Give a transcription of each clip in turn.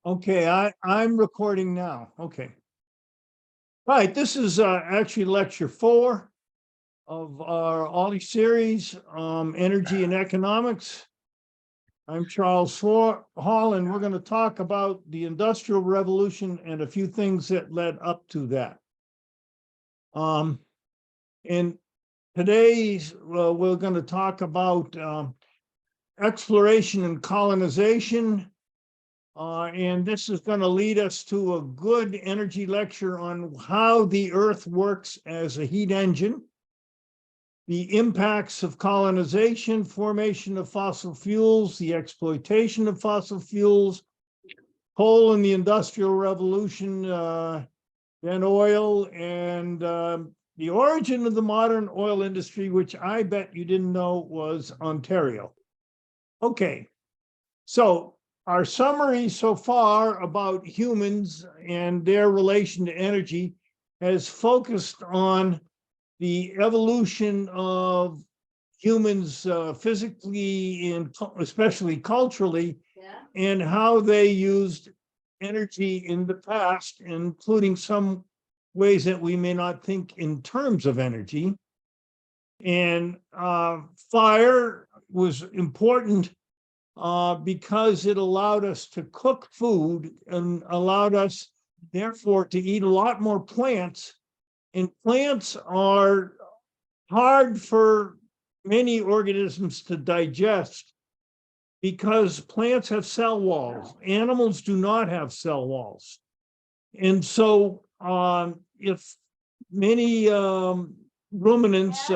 Okay, I'm recording now. Okay. Right, this is actually lecture 4 of our Ollie series, Energy and Economics. I'm Charles Hall, and we're going to talk about the Industrial Revolution and a few things that led up to that. And today, we're going to talk about exploration and colonization. And this is going to lead us to a good energy lecture on how the Earth works as a heat engine, the impacts of colonization, formation of fossil fuels, the exploitation of fossil fuels, coal in the Industrial Revolution, then oil, and the origin of the modern oil industry, which I bet you didn't know was Ontario. Okay, so our summary so far about humans and their relation to energy has focused on the evolution of humans physically and especially culturally, and how they used energy in the past, including some ways that we may not think in terms of energy. And fire was important because it allowed us to cook food and allowed us, therefore, to eat a lot more plants. And plants are hard for many organisms to digest because plants have cell walls. Animals do not have cell walls. And so if many ruminants,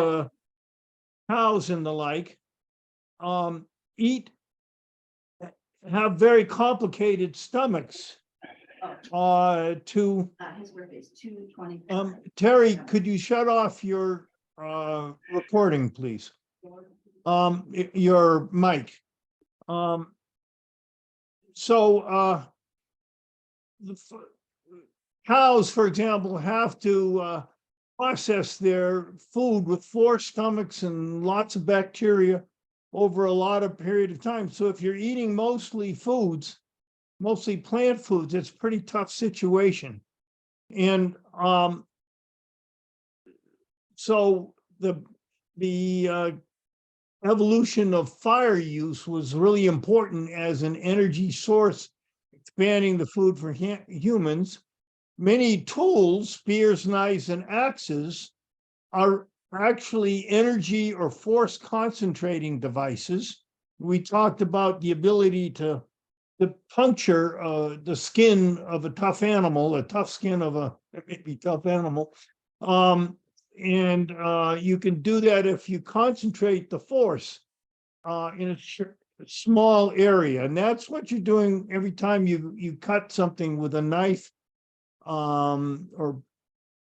cows and the like, have very complicated stomachs. His birthday is 2/20. Terry, could you shut off your recording, please? Your mic. So the cows, for example, have to process their food with 4 stomachs and lots of bacteria over a lot of period of time. So if you're eating mostly plant foods, it's a pretty tough situation. And so the evolution of fire use was really important as an energy source, expanding the food for humans. Many tools, spears, knives, and axes, are actually energy or force concentrating devices. We talked about the ability to puncture the skin of a tough animal, a tough skin of a maybe tough animal. And you can do that if you concentrate the force in a small area. And that's what you're doing every time you cut something with a knife, or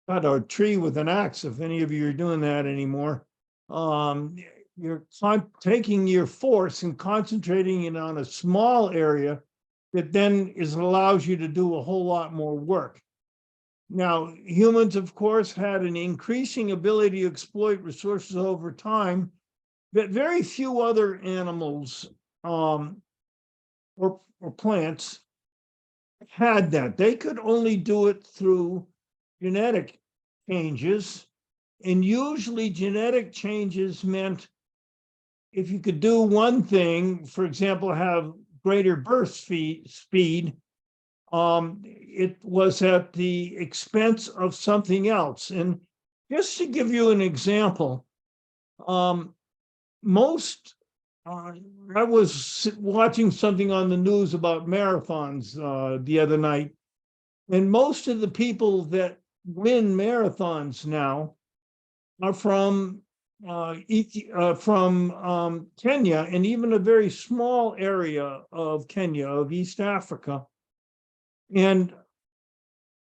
cut a tree with an axe, if any of you are doing that anymore. You're taking your force and concentrating it on a small area that then allows you to do a whole lot more work. Now, humans, of course, had an increasing ability to exploit resources over time, but very few other animals or plants had that. They could only do it through genetic changes. And usually genetic changes meant if you could do one thing, for example, have greater burst speed, it was at the expense of something else. And just to give you an example, I was watching something on the news about marathons the other night, and most of the people that win marathons now are from Kenya, and even a very small area of Kenya, of East Africa. And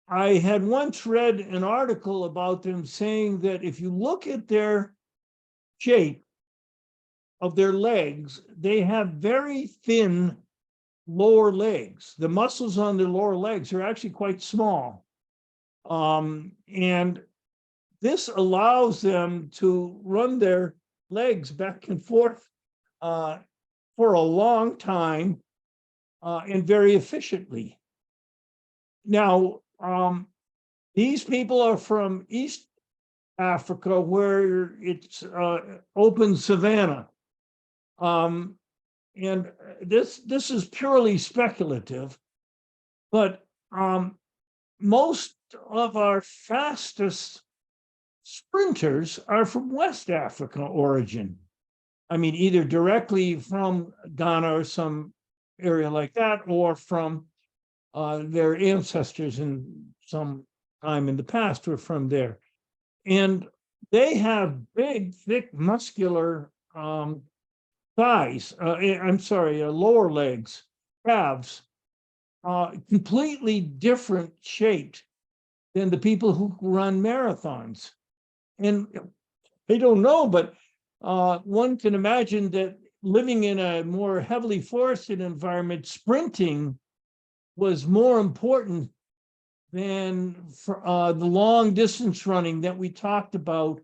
I had once read an article about them saying that if you look at their shape of their legs, they have very thin lower legs. The muscles on their lower legs are actually quite small. And this allows them to run their legs back and forth for a long time and very efficiently. Now, these people are from East Africa, where it's open savanna. And this is purely speculative, but most of our fastest sprinters are from West Africa origin. I mean, either directly from Ghana or some area like that, or from their ancestors in some time in the past were from there. And they have big, thick, muscular thighs, lower legs, calves, completely different shaped than the people who run marathons. And they don't know, but one can imagine that living in a more heavily forested environment, sprinting was more important than the long distance running that we talked about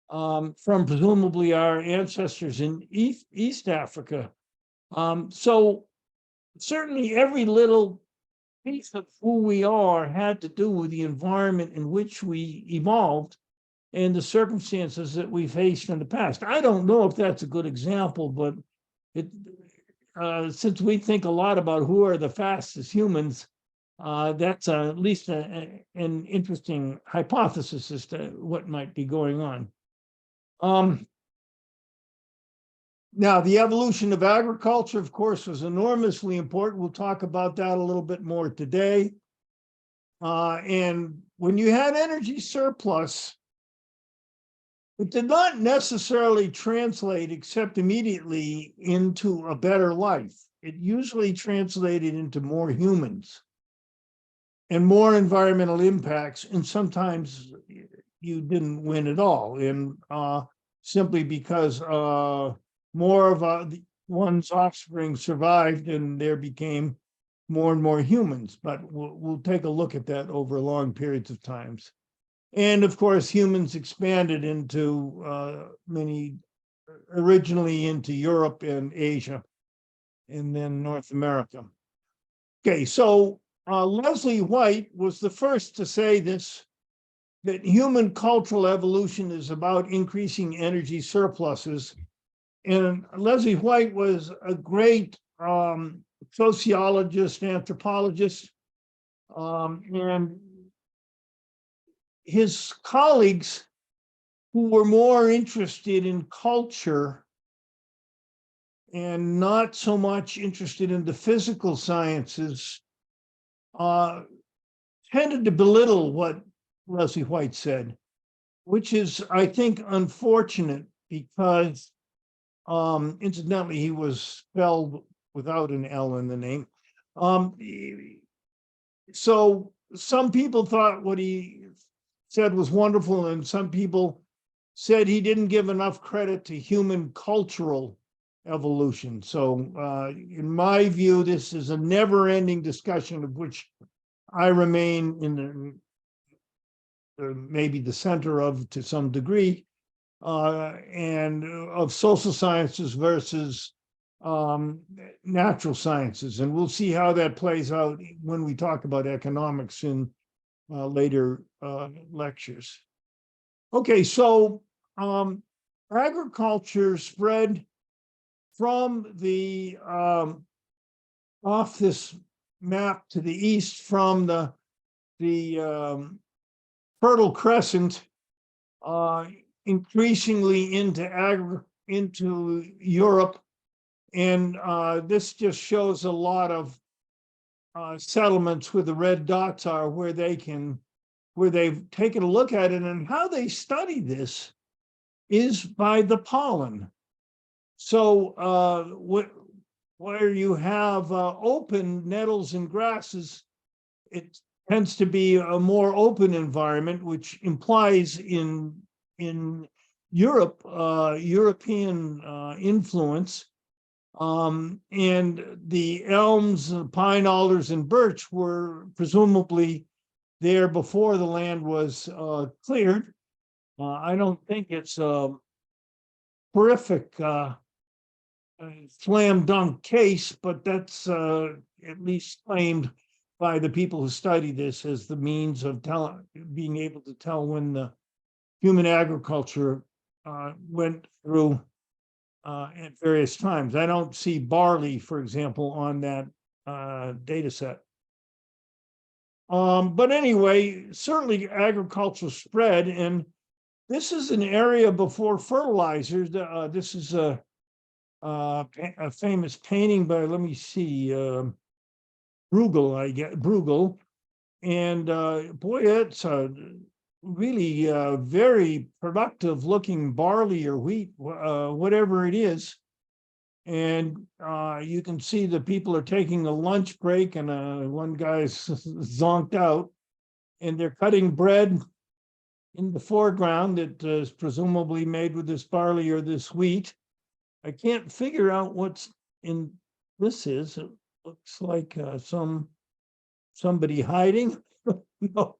from presumably our ancestors in East Africa. So certainly every little piece of who we are had to do with the environment in which we evolved and the circumstances that we faced in the past. I don't know if that's a good example, but it since we think a lot about who are the fastest humans, that's at least an interesting hypothesis as to what might be going on. Now, the evolution of agriculture, of course, was enormously important. We'll talk about that a little bit more today. And when you had energy surplus, it did not necessarily translate, except immediately, into a better life. It usually translated into more humans and more environmental impacts, and sometimes you didn't win at all, and simply because more of one's offspring survived, and there became more and more humans. But we'll take a look at that over long periods of times. And of course, humans expanded into originally into Europe and Asia, and then North America. Okay, so Leslie White was the first to say this, that human cultural evolution is about increasing energy surpluses. And Leslie White was a great sociologist, anthropologist, and his colleagues who were more interested in culture and not so much interested in the physical sciences tended to belittle what Leslie White said, which is, I think, unfortunate, because incidentally, he was spelled without an L in the name. So some people thought what he said was wonderful, and some people said he didn't give enough credit to human cultural evolution. So in my view, this is a never-ending discussion of which I remain in maybe the center of, to some degree, and of social sciences versus natural sciences. And we'll see how that plays out when we talk about economics in later lectures. Okay, so agriculture spread from the off this map to the east, from the Fertile Crescent, increasingly into Europe, and this just shows a lot of settlements where the red dots are, where they've taken a look at it. And how they study this is by the pollen. So where you have open nettles and grasses, it tends to be a more open environment, which implies in Europe, European influence. And the elms, pine, alders, and birch were presumably there before the land was cleared. I don't think it's a horrific slam dunk case, but that's at least claimed by the people who study this as the means of being able to tell when the human agriculture went through at various times. I don't see barley, for example, on that data set. But anyway, certainly agriculture spread, and this is an area before fertilizers. This is a famous painting by, let me see, Bruegel, and boy, it's a really very productive looking barley or wheat, whatever it is. And you can see the people are taking a lunch break, and one guy's zonked out, and they're cutting bread in the foreground that is presumably made with this barley or this wheat. I can't figure out what's in this is. It looks like somebody hiding. No,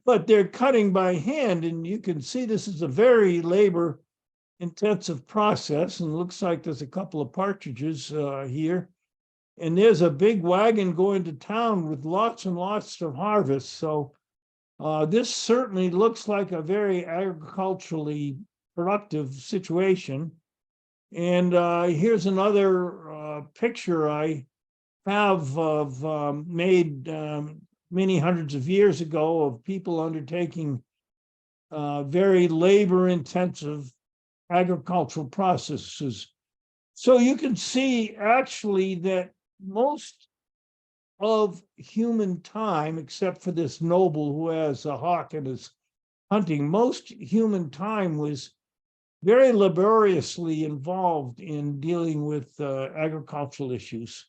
but they're cutting by hand, and you can see this is a very labor intensive process, and looks like there's a couple of partridges here, and there's a big wagon going to town with lots and lots of harvest. So this certainly looks like a very agriculturally productive situation. And here's another picture I have of made many hundreds of years ago of people undertaking very labor intensive agricultural processes. So you can see actually that most of human time, except for this noble who has a hawk and is hunting, most human time was very laboriously involved in dealing with agricultural issues.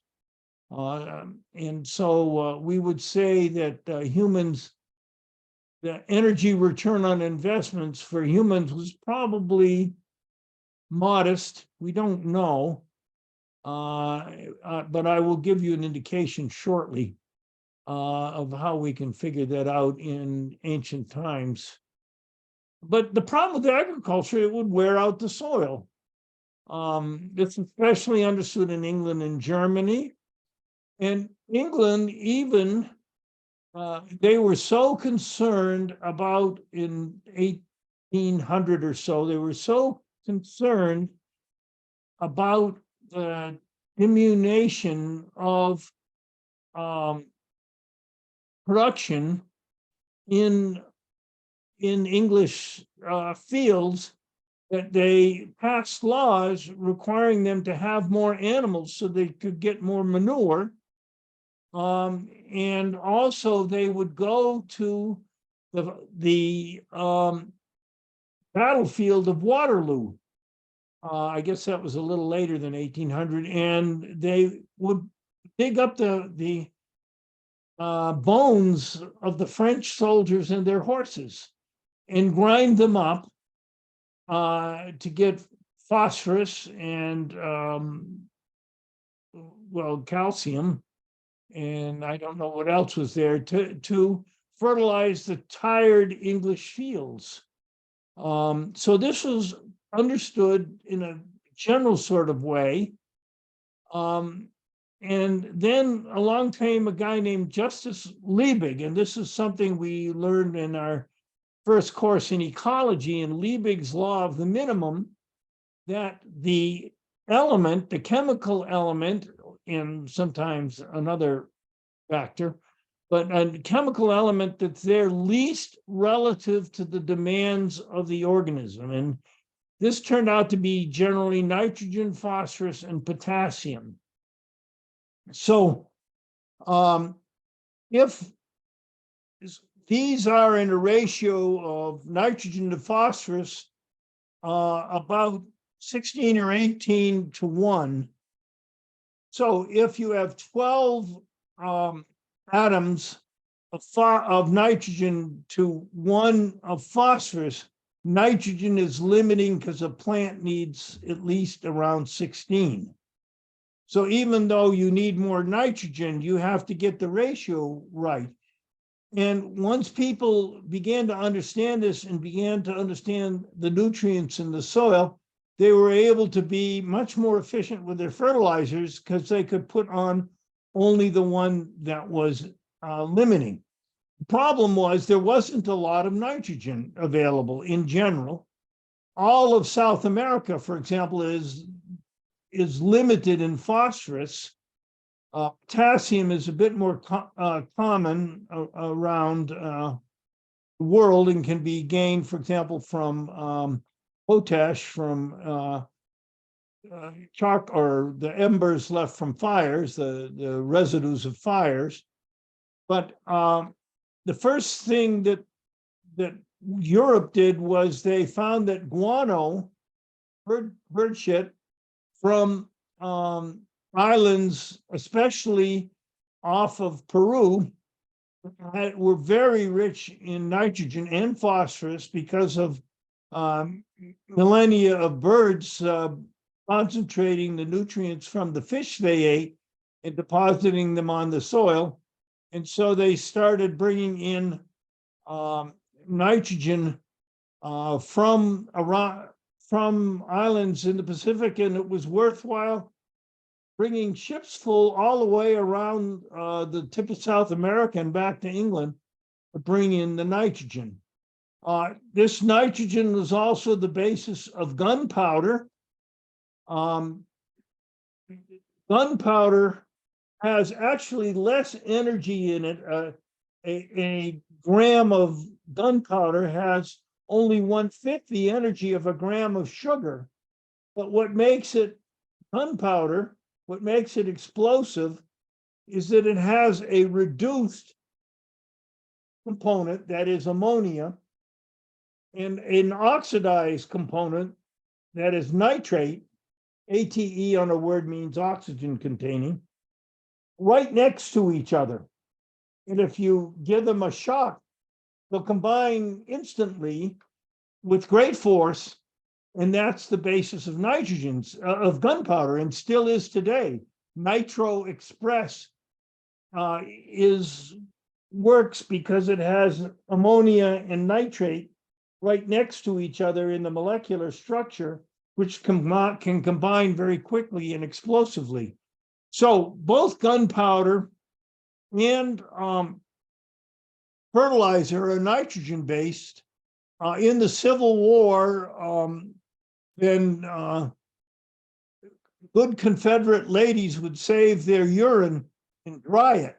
And so we would say that humans, the energy return on investments for humans was probably modest. We don't know, but I will give you an indication shortly of how we can figure that out in ancient times. But the problem with agriculture, it would wear out the soil. It's especially understood in England and Germany. And England, even they were so concerned about in 1800 or so, they were so concerned about the diminution of production in English fields that they passed laws requiring them to have more animals so they could get more manure. And also they would go to the battlefield of Waterloo. I guess that was a little later than 1800, and they would dig up the bones of the French soldiers and their horses and grind them up to get phosphorus and well, calcium, and I don't know what else was there to fertilize the tired English fields. So this was understood in a general sort of way. And then along came a guy named Justus Liebig, and this is something we learned in our first course in ecology, in Liebig's law of the minimum, that the element, the chemical element, and sometimes another factor, but a chemical element that's there least relative to the demands of the organism. And this turned out to be generally nitrogen, phosphorus, and potassium. So if these are in a ratio of nitrogen to phosphorus, about 16 or 18 to 1. So if you have 12 atoms of nitrogen to 1 of phosphorus, nitrogen is limiting because a plant needs at least around 16. So even though you need more nitrogen, you have to get the ratio right. And once people began to understand this and began to understand the nutrients in the soil, they were able to be much more efficient with their fertilizers because they could put on only the one that was limiting. The problem was there wasn't a lot of nitrogen available in general. All of South America, for example, is limited in phosphorus. Potassium is a bit more common around the world and can be gained, for example, from potash from chalk or the embers left from fires, the residues of fires. But the first thing that Europe did was they found that guano, bird shit, from islands, especially off of Peru, were very rich in nitrogen and phosphorus because of millennia of birds concentrating the nutrients from the fish they ate and depositing them on the soil. And so they started bringing in nitrogen from islands in the Pacific, and it was worthwhile bringing ships full all the way around the tip of South America and back to England to bring in the nitrogen. This nitrogen was also the basis of gunpowder. Gunpowder has actually less energy in it. A gram of gunpowder has only 1/5 the energy of a gram of sugar. But what makes it gunpowder, what makes it explosive, is that it has a reduced component, that is ammonia, and an oxidized component, that is nitrate. ATE on a word means oxygen containing, right next to each other. And if you give them a shock, they'll combine instantly with great force. And that's the basis of of gunpowder, and still is today. Nitro Express works because it has ammonia and nitrate right next to each other in the molecular structure, which can combine very quickly and explosively. So both gunpowder and fertilizer are nitrogen-based. In the Civil War, then good Confederate ladies would save their urine and dry it.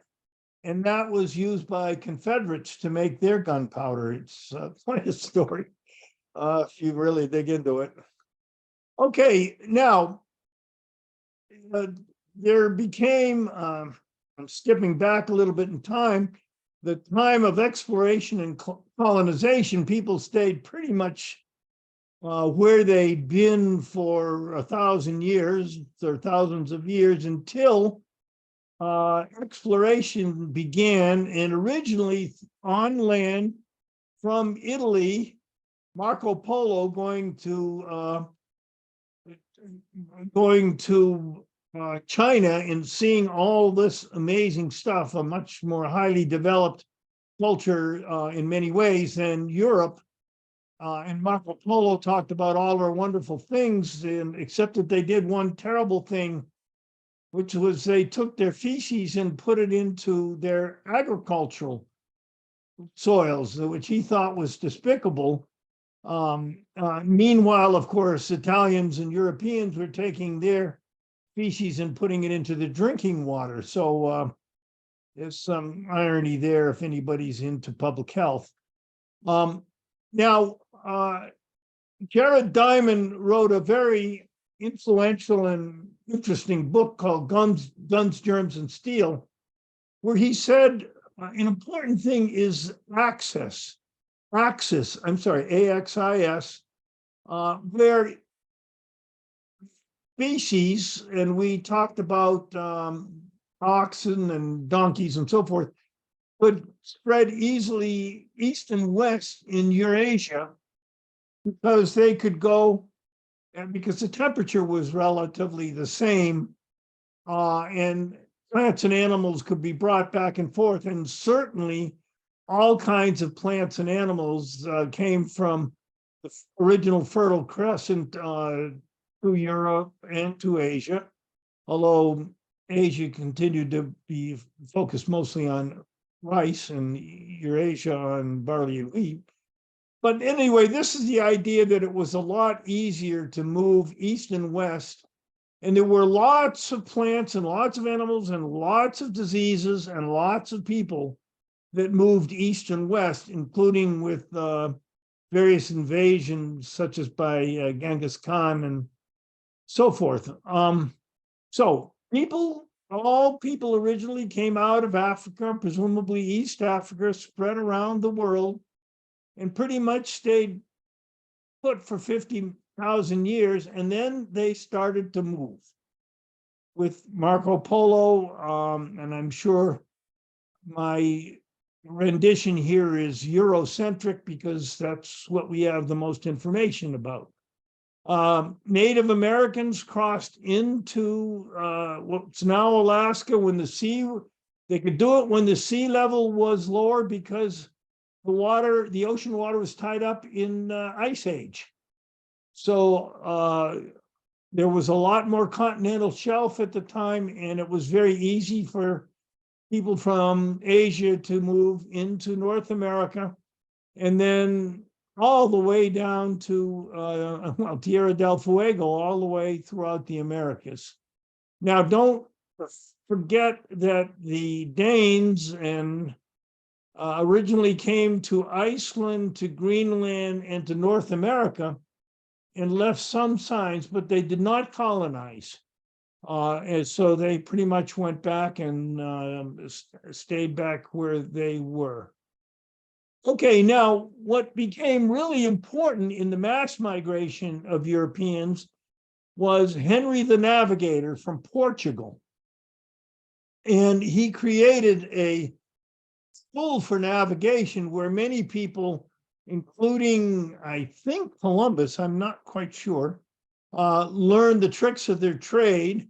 And that was used by Confederates to make their gunpowder. It's quite a story if you really dig into it. Okay, now there became, I'm skipping back a little bit in time, the time of exploration and colonization. People stayed pretty much where they'd been for 1,000 years or thousands of years until exploration began, and originally on land from Italy, Marco Polo going to China and seeing all this amazing stuff, a much more highly developed culture in many ways than Europe. And Marco Polo talked about all our wonderful things, except that they did one terrible thing, which was they took their feces and put it into their agricultural soils, which he thought was despicable. Meanwhile, of course, Italians and Europeans were taking their feces and putting it into the drinking water. So there's some irony there if anybody's into public health. Now, Jared Diamond wrote a very influential and interesting book called Guns, Germs, and Steel, where he said an important thing is axis, AXIS, where species, and we talked about oxen and donkeys and so forth, could spread easily east and west in Eurasia because they could go, and because the temperature was relatively the same, and plants and animals could be brought back and forth. And certainly all kinds of plants and animals came from the original Fertile Crescent to Europe and to Asia, although Asia continued to be focused mostly on rice and Eurasia on barley and wheat. But anyway, this is the idea that it was a lot easier to move east and west. And there were lots of plants and lots of animals and lots of diseases and lots of people that moved east and west, including with various invasions, such as by Genghis Khan and so forth. So all people originally came out of Africa, presumably East Africa, spread around the world, and pretty much stayed put for 50,000 years, and then they started to move with Marco Polo, and I'm sure my rendition here is Eurocentric because that's what we have the most information about. Native Americans crossed into what's now Alaska when they could do it when the sea level was lower because the ocean water was tied up in ice age. So there was a lot more continental shelf at the time, and it was very easy for people from Asia to move into North America, and then all the way down to Tierra del Fuego, all the way throughout the Americas. Now, don't forget that the Danes and originally came to Iceland, to Greenland, and to North America, and left some signs, but they did not colonize. And so they pretty much went back and stayed back where they were. Okay, now what became really important in the mass migration of Europeans was Henry the Navigator from Portugal. And he created a school for navigation where many people, including, I think, Columbus, I'm not quite sure, learned the tricks of their trade.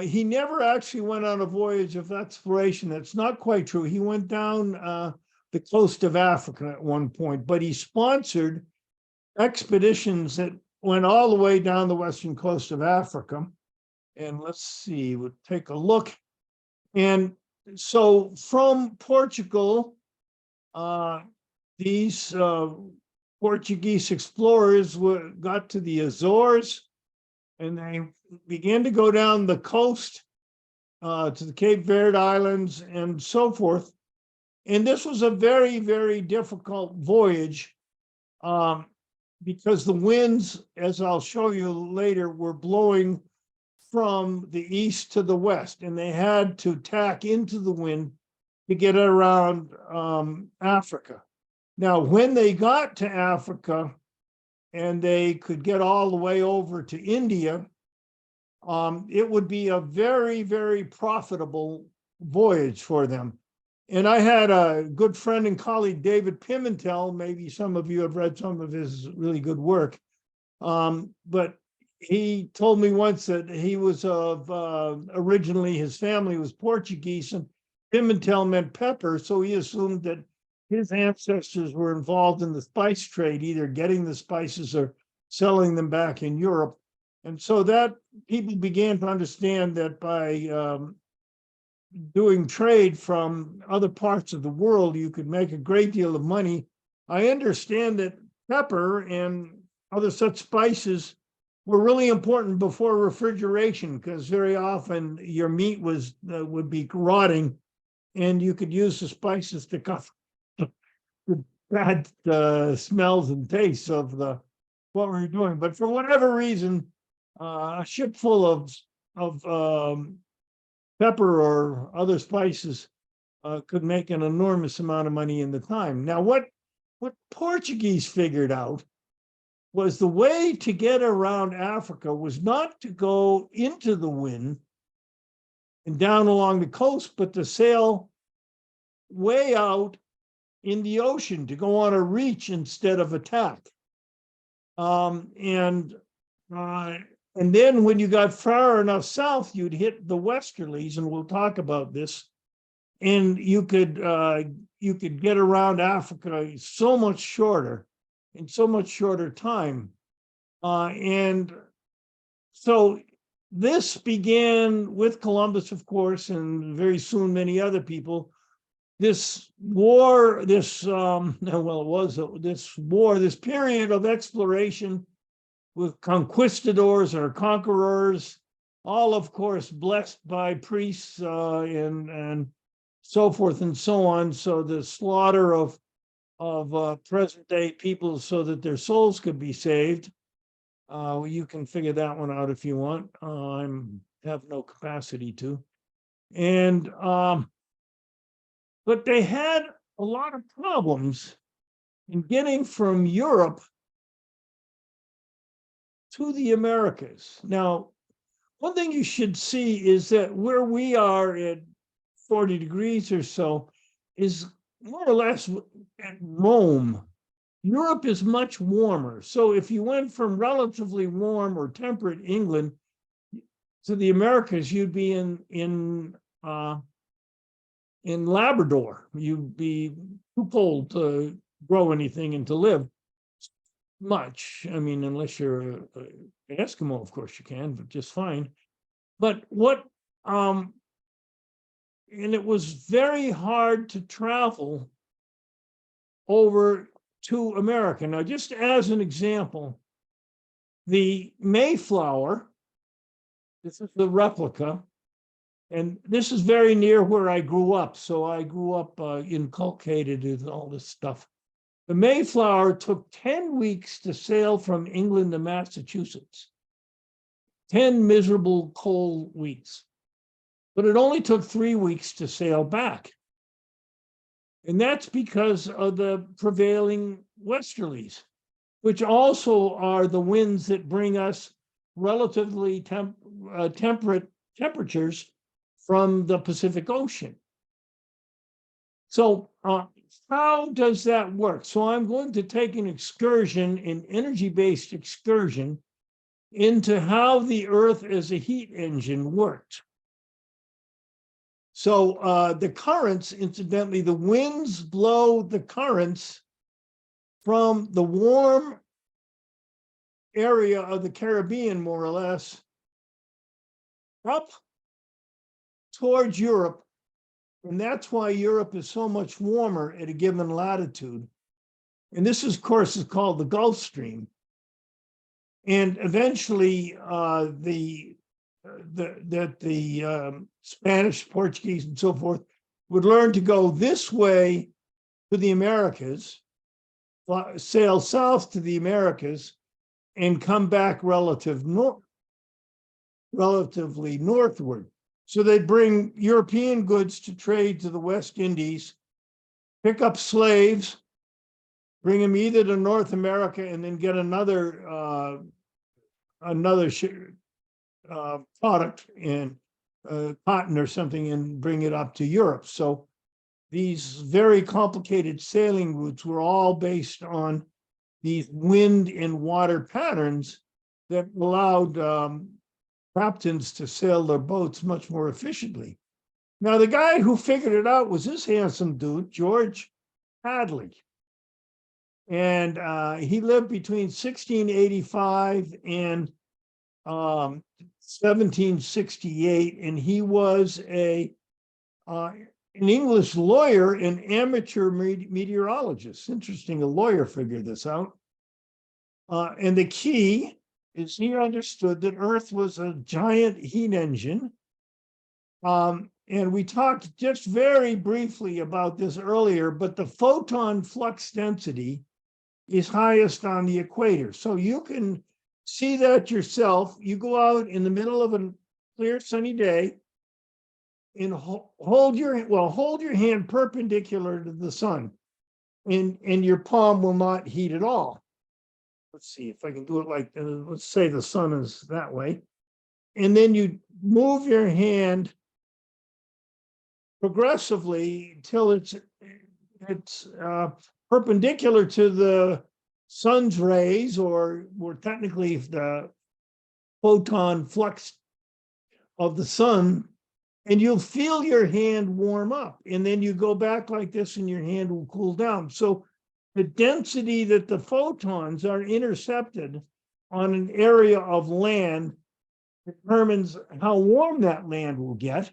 He never actually went on a voyage of exploration. That's not quite true. He went down the coast of Africa at one point, but he sponsored expeditions that went all the way down the western coast of Africa. And let's see, we'll take a look. And so from Portugal, these Portuguese explorers got to the Azores, and they began to go down the coast to the Cape Verde Islands and so forth. And this was a very, very difficult voyage because the winds, as I'll show you later, were blowing from the east to the west, and they had to tack into the wind to get around Africa. Now, when they got to Africa and they could get all the way over to India, it would be a very, very profitable voyage for them. And I had a good friend and colleague, David Pimentel. Maybe some of you have read some of his really good work. But he told me once that he was originally his family was Portuguese, and Pimentel meant pepper. So he assumed that his ancestors were involved in the spice trade, either getting the spices or selling them back in Europe. And so that people began to understand that by doing trade from other parts of the world, you could make a great deal of money. I understand that pepper and other such spices were really important before refrigeration, because very often your meat would be rotting, and you could use the spices to cover the bad smells and tastes of what we were doing. But for whatever reason, a ship full of pepper or other spices could make an enormous amount of money in the time. Now, what Portuguese figured out was the way to get around Africa was not to go into the wind and down along the coast, but to sail way out in the ocean, to go on a reach instead of attack. And then when you got far enough south, you'd hit the westerlies, and we'll talk about this. And you could get around Africa so much shorter, in so much shorter time. And so this began with Columbus, of course, and very soon many other people this war, this well, it was this war, this period of exploration with conquistadors or conquerors, all of course blessed by priests and so forth and so on. So the slaughter of present day people so that their souls could be saved. You can figure that one out if you want. I have no capacity to. And but they had a lot of problems in getting from Europe to the Americas. Now, one thing you should see is that where we are at 40 degrees or so is more or less at Rome. Europe is much warmer. So if you went from relatively warm or temperate England to the Americas, you'd be in Labrador. You'd be too cold to grow anything and to live much. I mean, unless you're an Eskimo, of course you can, but just fine. But and it was very hard to travel over to America. Now, just as an example, the Mayflower, this is the replica, and this is very near where I grew up. So I grew up inculcated with all this stuff. The Mayflower took 10 weeks to sail from England to Massachusetts. 10 miserable cold weeks. But it only took 3 weeks to sail back. And that's because of the prevailing westerlies, which also are the winds that bring us relatively temperate temperatures from the Pacific Ocean. So how does that work? So I'm going to take an excursion, an energy-based excursion, into how the Earth as a heat engine works. So the currents, incidentally, the winds blow the currents from the warm area of the Caribbean, more or less, up towards Europe. And that's why Europe is so much warmer at a given latitude. And this, of course, is called the Gulf Stream. And eventually, the Spanish, Portuguese, and so forth would learn to go this way to the Americas, sail south to the Americas, and come back relatively northward. So they'd bring European goods to trade to the West Indies, pick up slaves, bring them either to North America, and then get another product in cotton or something and bring it up to Europe. So these very complicated sailing routes were all based on these wind and water patterns that allowed captains to sail their boats much more efficiently. Now, the guy who figured it out was this handsome dude, George Hadley. And he lived between 1685 and 1768, and he was an English lawyer and amateur meteorologist. Interesting, a lawyer figured this out. And the key is he understood that Earth was a giant heat engine. And we talked just very briefly about this earlier, but the photon flux density is highest on the equator. So you can see that yourself. You go out in the middle of a clear sunny day and hold your hand perpendicular to the sun, and your palm will not heat at all. Let's see if I can do it like, let's say the sun is that way. And then you move your hand progressively until it's perpendicular to the sun's rays, or more technically the photon flux of the sun, and you'll feel your hand warm up. And then you go back like this and your hand will cool down. So the density that the photons are intercepted on an area of land determines how warm that land will get.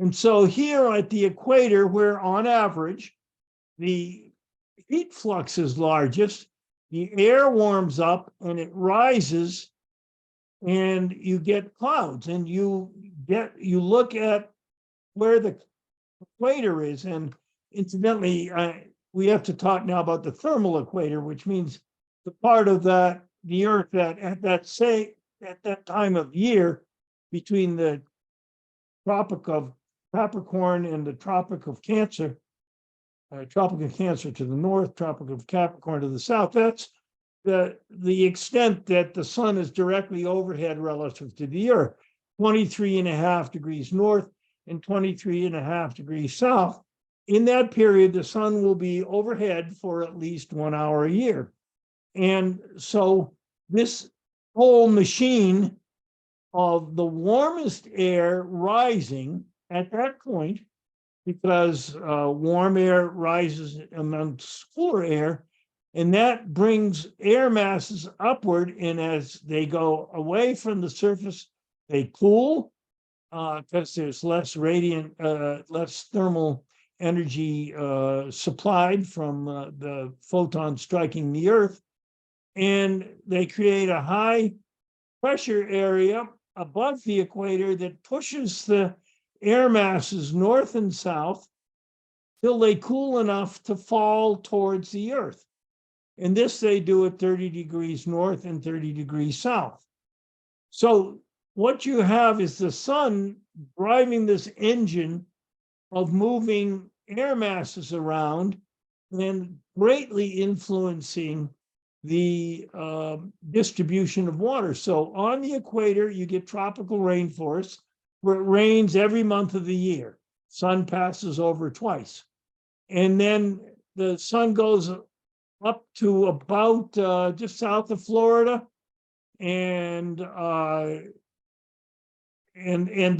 And so here at the equator, where on average, the heat flux is largest, the air warms up and it rises and you get clouds, and you look at where the equator is. And incidentally, we have to talk now about the thermal equator, which means the part of the earth that at that time of year between the Tropic of Capricorn and the Tropic of Cancer, Tropic of Cancer to the north, Tropic of Capricorn to the south. That's the extent that the sun is directly overhead relative to the earth, 23.5 degrees north and 23.5 degrees south. In that period, the sun will be overhead for at least 1 hour a year. And so this whole machine of the warmest air rising at that point, because warm air rises amongst cooler air, and that brings air masses upward. And as they go away from the surface, they cool because there's less less thermal energy supplied from the photons striking the earth. And they create a high pressure area above the equator that pushes the air masses north and south till they cool enough to fall towards the earth. And this they do at 30 degrees north and 30 degrees south. So what you have is the sun driving this engine of moving air masses around and greatly influencing the distribution of water. So on the equator, you get tropical rainforests where it rains every month of the year. Sun passes over twice. And then the sun goes up to about just south of Florida, and the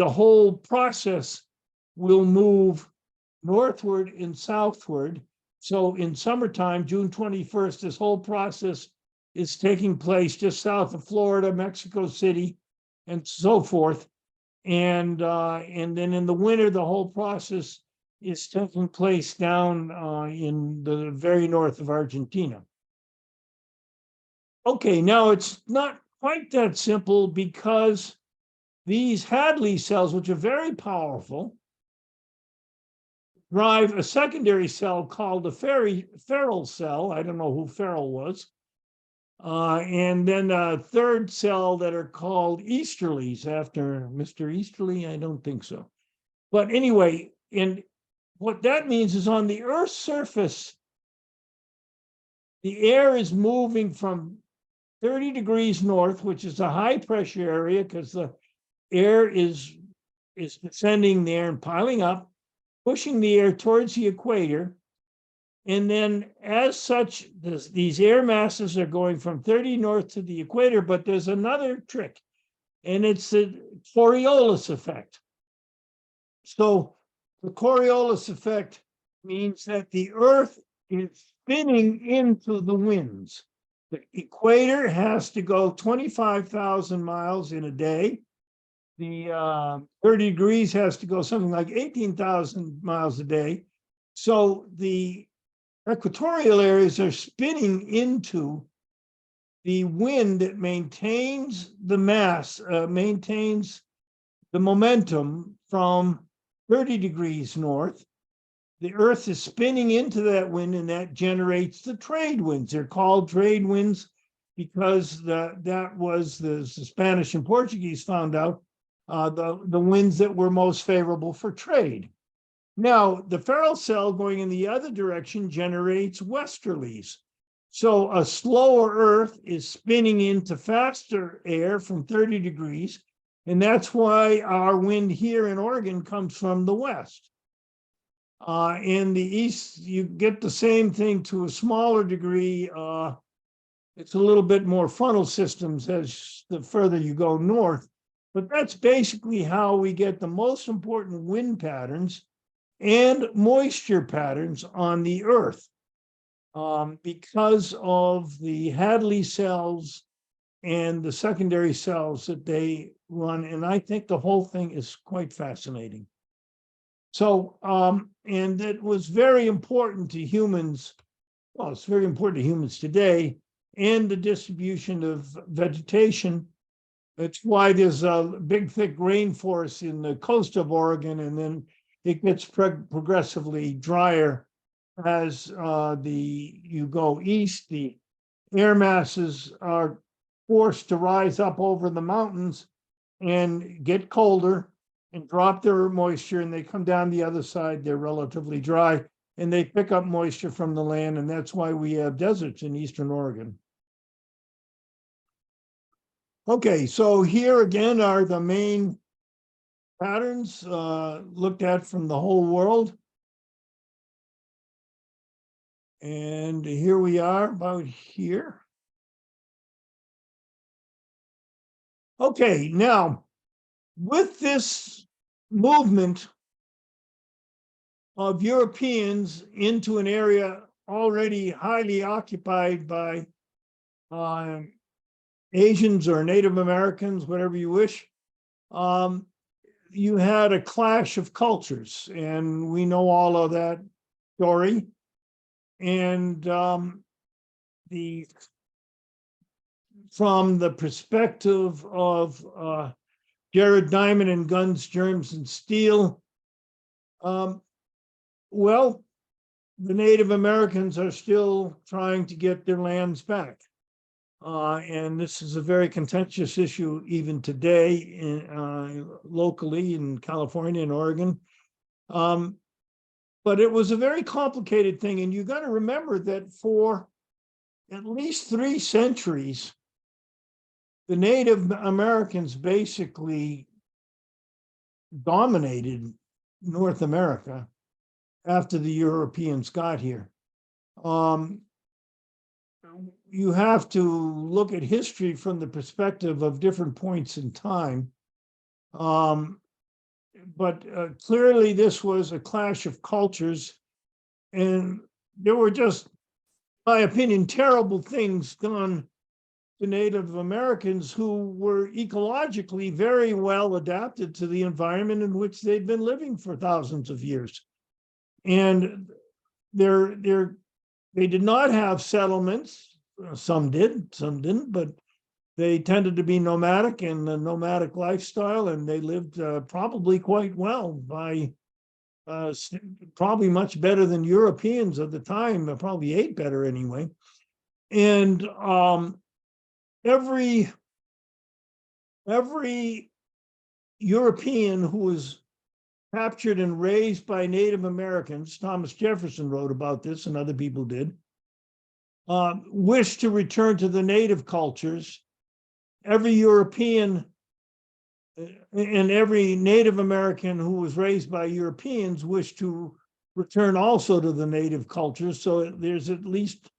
whole process will move northward and southward. So in summertime, June 21st, this whole process is taking place just south of Florida, Mexico City, and so forth. And then in the winter, the whole process is taking place down in the very north of Argentina. Okay, now it's not quite that simple, because these Hadley cells, which are very powerful, drive a secondary cell called the Ferrel cell. I don't know who Ferrel was. And then a third cell that are called Easterlies after Mr. Easterly. I don't think so. But anyway, and what that means is on the Earth's surface, the air is moving from 30 degrees north, which is a high pressure area because the air is descending there and piling up, pushing the air towards the equator. And then as such, these air masses are going from 30 north to the equator, but there's another trick, and it's the Coriolis effect. So the Coriolis effect means that the Earth is spinning into the winds. The equator has to go 25,000 miles in a day. The 30 degrees has to go something like 18,000 miles a day. So the equatorial areas are spinning into the wind that maintains the mass, maintains the momentum from 30 degrees north. The Earth is spinning into that wind, and that generates the trade winds. They're called trade winds because that was the Spanish and Portuguese found out the winds that were most favorable for trade. Now, the Ferrel cell going in the other direction generates westerlies. So a slower Earth is spinning into faster air from 30 degrees. And that's why our wind here in Oregon comes from the west. In the east, you get the same thing to a smaller degree. It's a little bit more funnel systems as the further you go north. But that's basically how we get the most important wind patterns and moisture patterns on the Earth, because of the Hadley cells and the secondary cells that they run. And I think the whole thing is quite fascinating. So, and it was very important to humans. Well, it's very important to humans today, and the distribution of vegetation. That's why there's a big, thick rainforest in the coast of Oregon, and then it gets progressively drier as you go east. The air masses are forced to rise up over the mountains and get colder and drop their moisture, and they come down the other side. They're relatively dry, and they pick up moisture from the land, and that's why we have deserts in eastern Oregon. Okay, so here again are the main patterns looked at from the whole world. And here we are about here. Okay, now with this movement of Europeans into an area already highly occupied by Asians or Native Americans, whatever you wish, you had a clash of cultures, and we know all of that story. And from the perspective of Jared Diamond and Guns, Germs, and Steel, well, the Native Americans are still trying to get their lands back. And this is a very contentious issue even today, locally in California and Oregon. But it was a very complicated thing. And you got to remember that for at least 3 centuries, the Native Americans basically dominated North America after the Europeans got here. You have to look at history from the perspective of different points in time. But clearly this was a clash of cultures, and there were just, in my opinion, terrible things done to Native Americans who were ecologically very well adapted to the environment in which they'd been living for thousands of years. And they did not have settlements. Some did, some didn't, but they tended to be nomadic and a nomadic lifestyle, and they lived probably quite well by probably much better than Europeans at the time, probably ate better anyway. And every European who was captured and raised by Native Americans, Thomas Jefferson wrote about this and other people did, wished to return to the native cultures. Every European and every Native American who was raised by Europeans wished to return also to the native cultures. So there's at least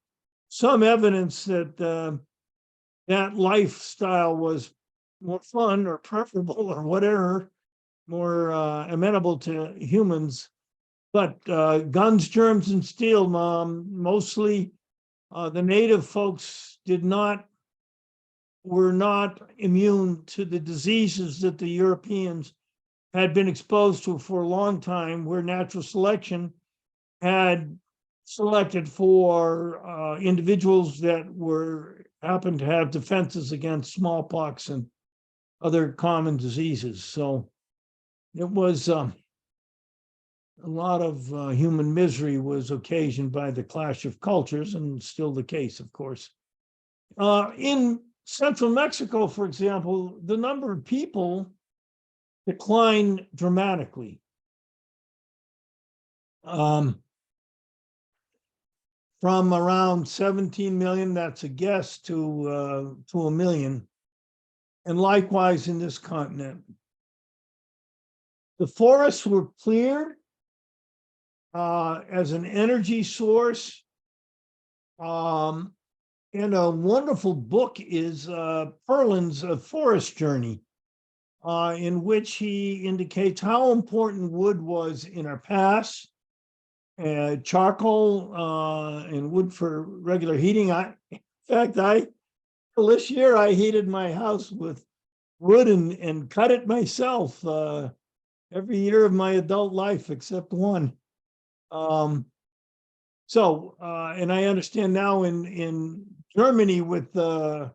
some evidence that that lifestyle was more fun or preferable or whatever, more amenable to humans. But Guns, Germs, and Steel, mostly the native folks were not immune to the diseases that the Europeans had been exposed to for a long time, where natural selection had selected for individuals that happened to have defenses against smallpox and other common diseases. So it was a lot of human misery was occasioned by the clash of cultures, and still the case, of course. In Central Mexico, for example, the number of people declined dramatically. From around 17 million, that's a guess, to a million. And likewise in this continent. The forests were cleared as an energy source. And a wonderful book is Perlin's Forest Journey, in which he indicates how important wood was in our past, charcoal and wood for regular heating. In fact, this year I heated my house with wood and cut it myself. every year of my adult life except one. And I understand now in Germany with the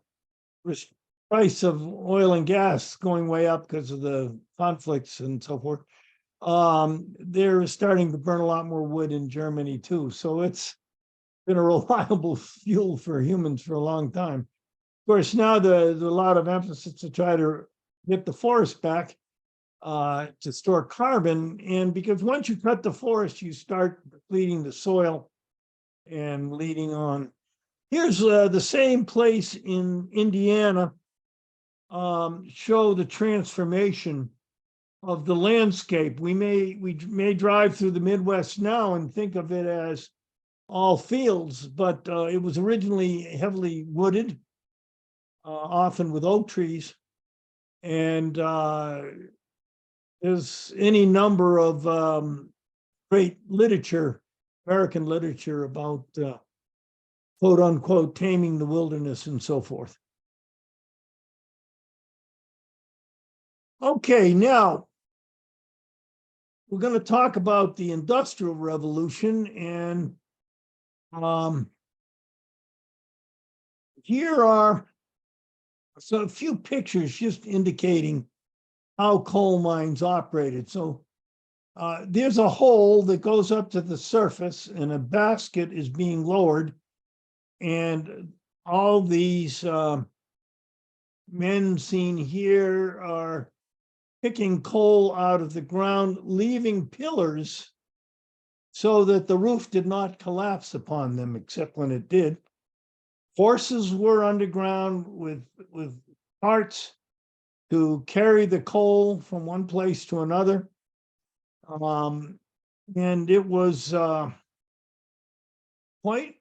price of oil and gas going way up because of the conflicts and so forth. They're starting to burn a lot more wood in Germany too. So it's been a reliable fuel for humans for a long time. Of course, now there's a lot of emphasis to try to get the forest back to store carbon. And because once you cut the forest, you start depleting the soil and leading on. Here's the same place in Indiana, show the transformation of the landscape. We may drive through the Midwest now and think of it as all fields, but it was originally heavily wooded, often with oak trees. And there's any number of great literature, American literature about quote unquote taming the wilderness and so forth. Okay, now we're going to talk about the Industrial Revolution, and here are a few pictures just indicating how coal mines operated. So there's a hole that goes up to the surface, and a basket is being lowered, and all these men seen here are picking coal out of the ground, leaving pillars so that the roof did not collapse upon them, except when it did. Horses were underground with carts to carry the coal from one place to another. And it was quite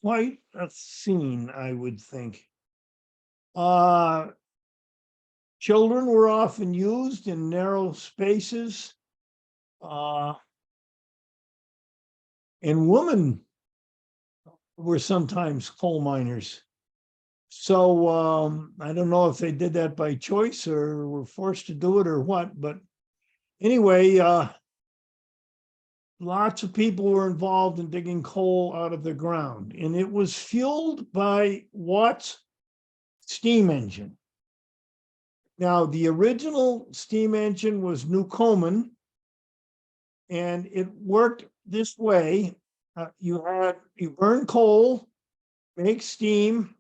a scene, I would think. Children were often used in narrow spaces, and women were sometimes coal miners. So I don't know if they did that by choice or were forced to do it or what, but anyway, lots of people were involved in digging coal out of the ground, and it was fueled by Watt's steam engine. Now, the original steam engine was Newcomen, and it worked this way. You burn coal, make steam,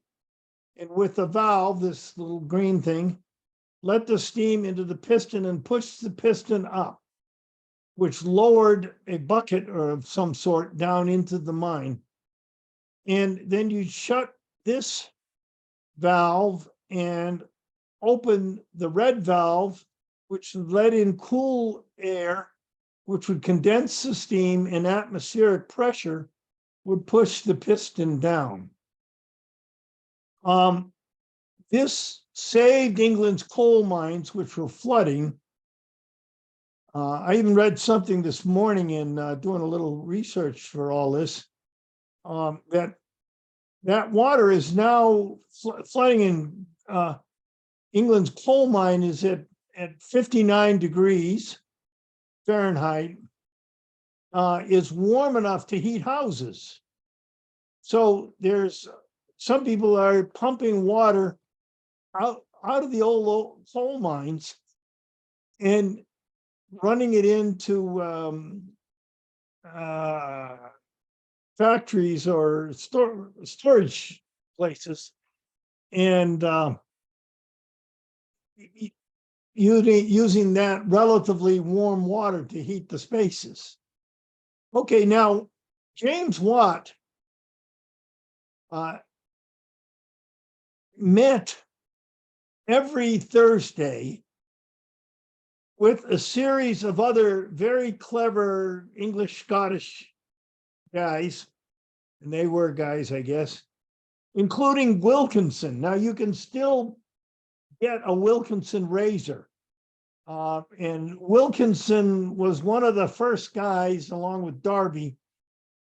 and with a valve, this little green thing, let the steam into the piston and push the piston up, which lowered a bucket or of some sort down into the mine. And then you shut this valve and open the red valve, which let in cool air, which would condense the steam, and atmospheric pressure would push the piston down. This saved England's coal mines, which were flooding. I even read something this morning in doing a little research for all this, that water is now flooding in England's coal mine is at 59 degrees Fahrenheit, is warm enough to heat houses. So there's some people are pumping water out of the old coal mines and running it into factories or storage places, and using that relatively warm water to heat the spaces. Okay, now James Watt met every Thursday with a series of other very clever English-Scottish guys, and they were guys, I guess, including Wilkinson. Now you can still get a Wilkinson razor. And Wilkinson was one of the first guys, along with Darby,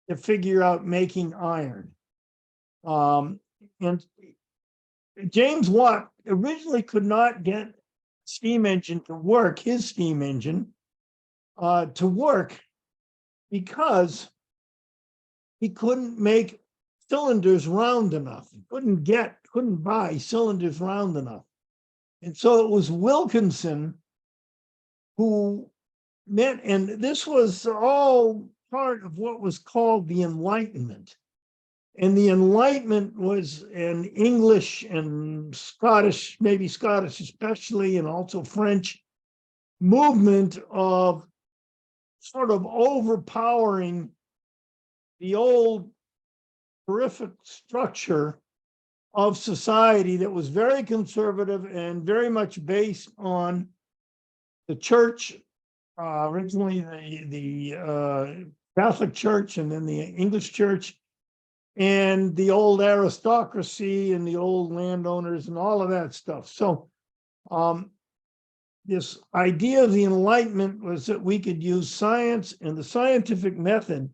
to figure out making iron. And James Watt originally could not get steam engine to work, his steam engine, to work because he couldn't make cylinders round enough. He couldn't buy cylinders round enough. And so it was Wilkinson who met, and this was all part of what was called the Enlightenment. And the Enlightenment was an English and Scottish, maybe Scottish especially, and also French movement of sort of overpowering the old horrific structure of society that was very conservative and very much based on the church, originally the Catholic Church and then the English Church, and the old aristocracy and the old landowners and all of that stuff. So this idea of the Enlightenment was that we could use science and the scientific method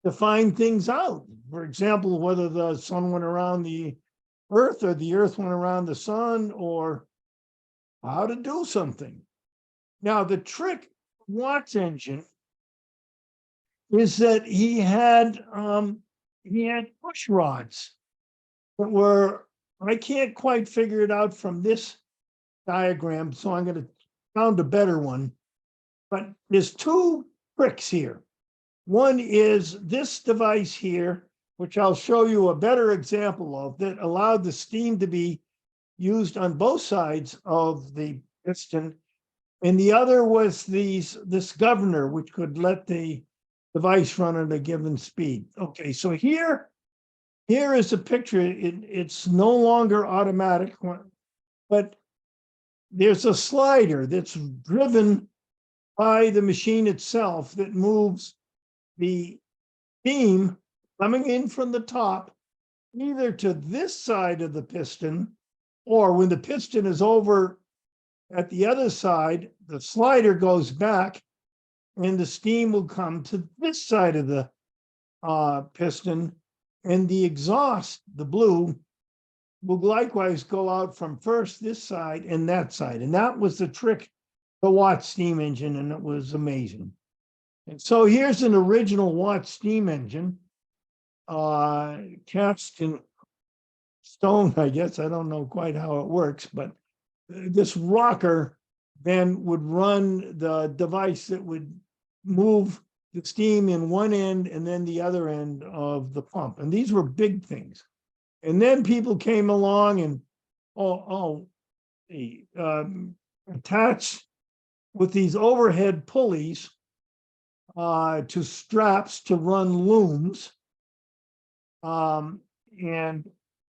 to find things out. For example, whether the sun went around the earth or the earth went around the sun, or how to do something. Now, the trick Watt's engine is that he had push rods that were, I can't quite figure it out from this diagram, so I'm going to found a better one. But there's two tricks here. One is this device here, which I'll show you a better example of, that allowed the steam to be used on both sides of the piston. And the other was this governor, which could let the device run at a given speed. Okay, so here is a picture. It's no longer automatic, but there's a slider that's driven by the machine itself that moves the steam coming in from the top, either to this side of the piston, or when the piston is over at the other side, the slider goes back and the steam will come to this side of the piston, and the exhaust, the blue, will likewise go out from first this side and that side. And that was the trick, the Watt steam engine, and it was amazing. And so here's an original Watt steam engine, cast in stone, I guess. I don't know quite how it works, but this rocker then would run the device that would move the steam in one end and then the other end of the pump. And these were big things. And then people came along and attached with these overhead pulleys to straps to run looms. And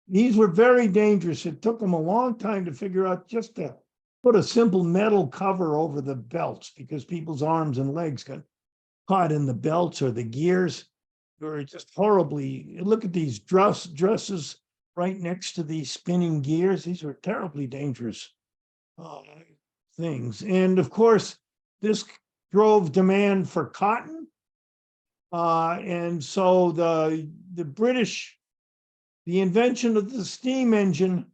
these were very dangerous. It took them a long time to figure out just to put a simple metal cover over the belts, because people's arms and legs got caught in the belts or the gears. They were just horribly, look at these dresses right next to these spinning gears. These were terribly dangerous things. And of course, this drove demand for cotton. And so the British, the invention of the steam engine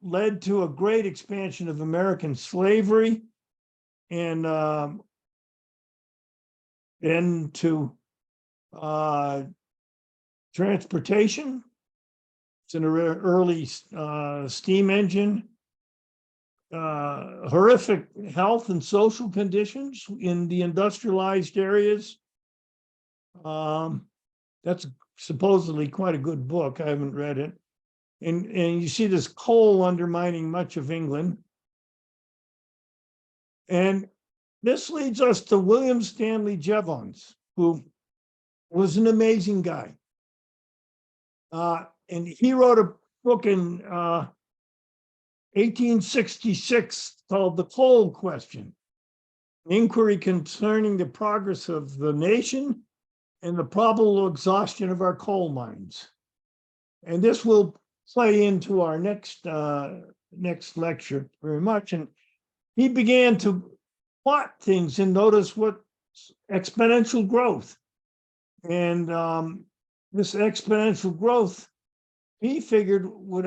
led to a great expansion of American slavery, and to transportation. It's an early steam engine. Horrific health and social conditions in the industrialized areas. That's supposedly quite a good book. I haven't read it. And you see this coal undermining much of England. And this leads us to William Stanley Jevons, who was an amazing guy. And he wrote a book in 1866 called The Coal Question, an inquiry concerning the progress of the nation and the probable exhaustion of our coal mines. And this will play into our next lecture very much. And he began to plot things and notice what exponential growth. And this exponential growth, he figured would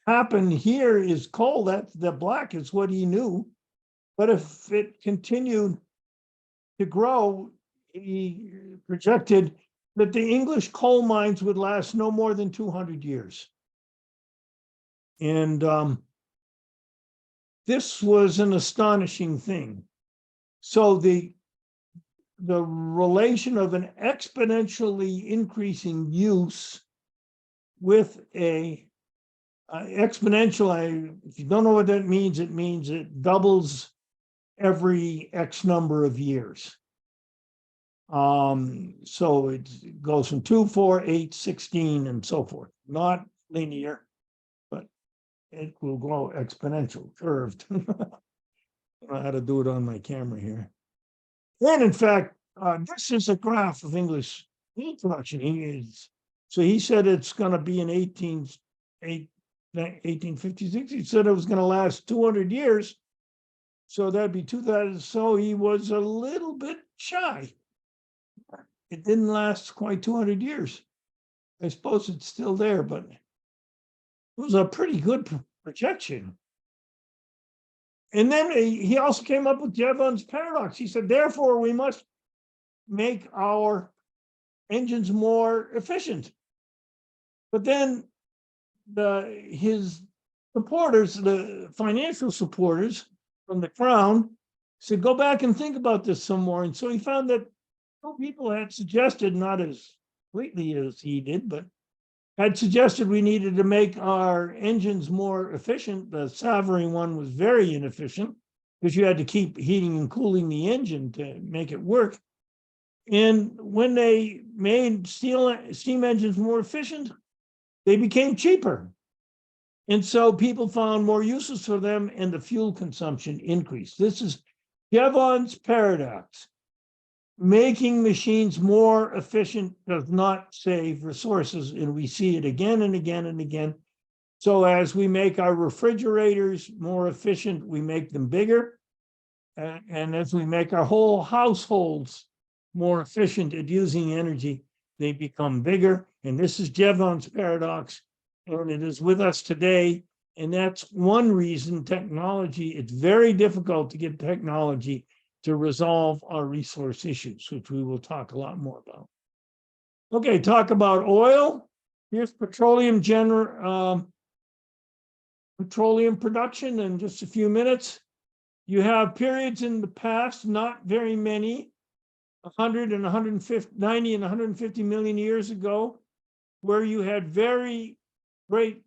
happen here is coal. That the black is what he knew. But if it continued to grow, he projected that the English coal mines would last no more than 200 years. And this was an astonishing thing. So the relation of an exponentially increasing use with a exponential, if you don't know what that means, it means it doubles every X number of years. So it goes from 2, 4, 8, 16, and so forth. Not linear, but it will grow exponential, curved. I don't know how to do it on my camera here. And in fact, this is a graph of English wheat production. So he said it's going to be in 1856. He said it was going to last 200 years. So that'd be 2000. So he was a little bit shy. It didn't last quite 200 years. I suppose it's still there, but it was a pretty good projection. And then he also came up with Jevons paradox. He said, therefore, we must make our engines more efficient. But then his supporters, the financial supporters from the crown, said, go back and think about this some more. And so he found that some people had suggested, not as completely as he did, but had suggested we needed to make our engines more efficient. The Savory one was very inefficient because you had to keep heating and cooling the engine to make it work. And when they made steam engines more efficient, they became cheaper. And so people found more uses for them and the fuel consumption increased. This is Jevons paradox. Making machines more efficient does not save resources, and we see it again and again and again. So as we make our refrigerators more efficient, we make them bigger. And as we make our whole households more efficient at using energy, they become bigger. And this is Jevons paradox, and it is with us today. And that's one reason technology, it's very difficult to get technology to resolve our resource issues, which we will talk a lot more about. Okay, talk about oil. Here's petroleum production in just a few minutes. You have periods in the past, not very many, 100 and 150, 90 and 150 million years ago, where you had very great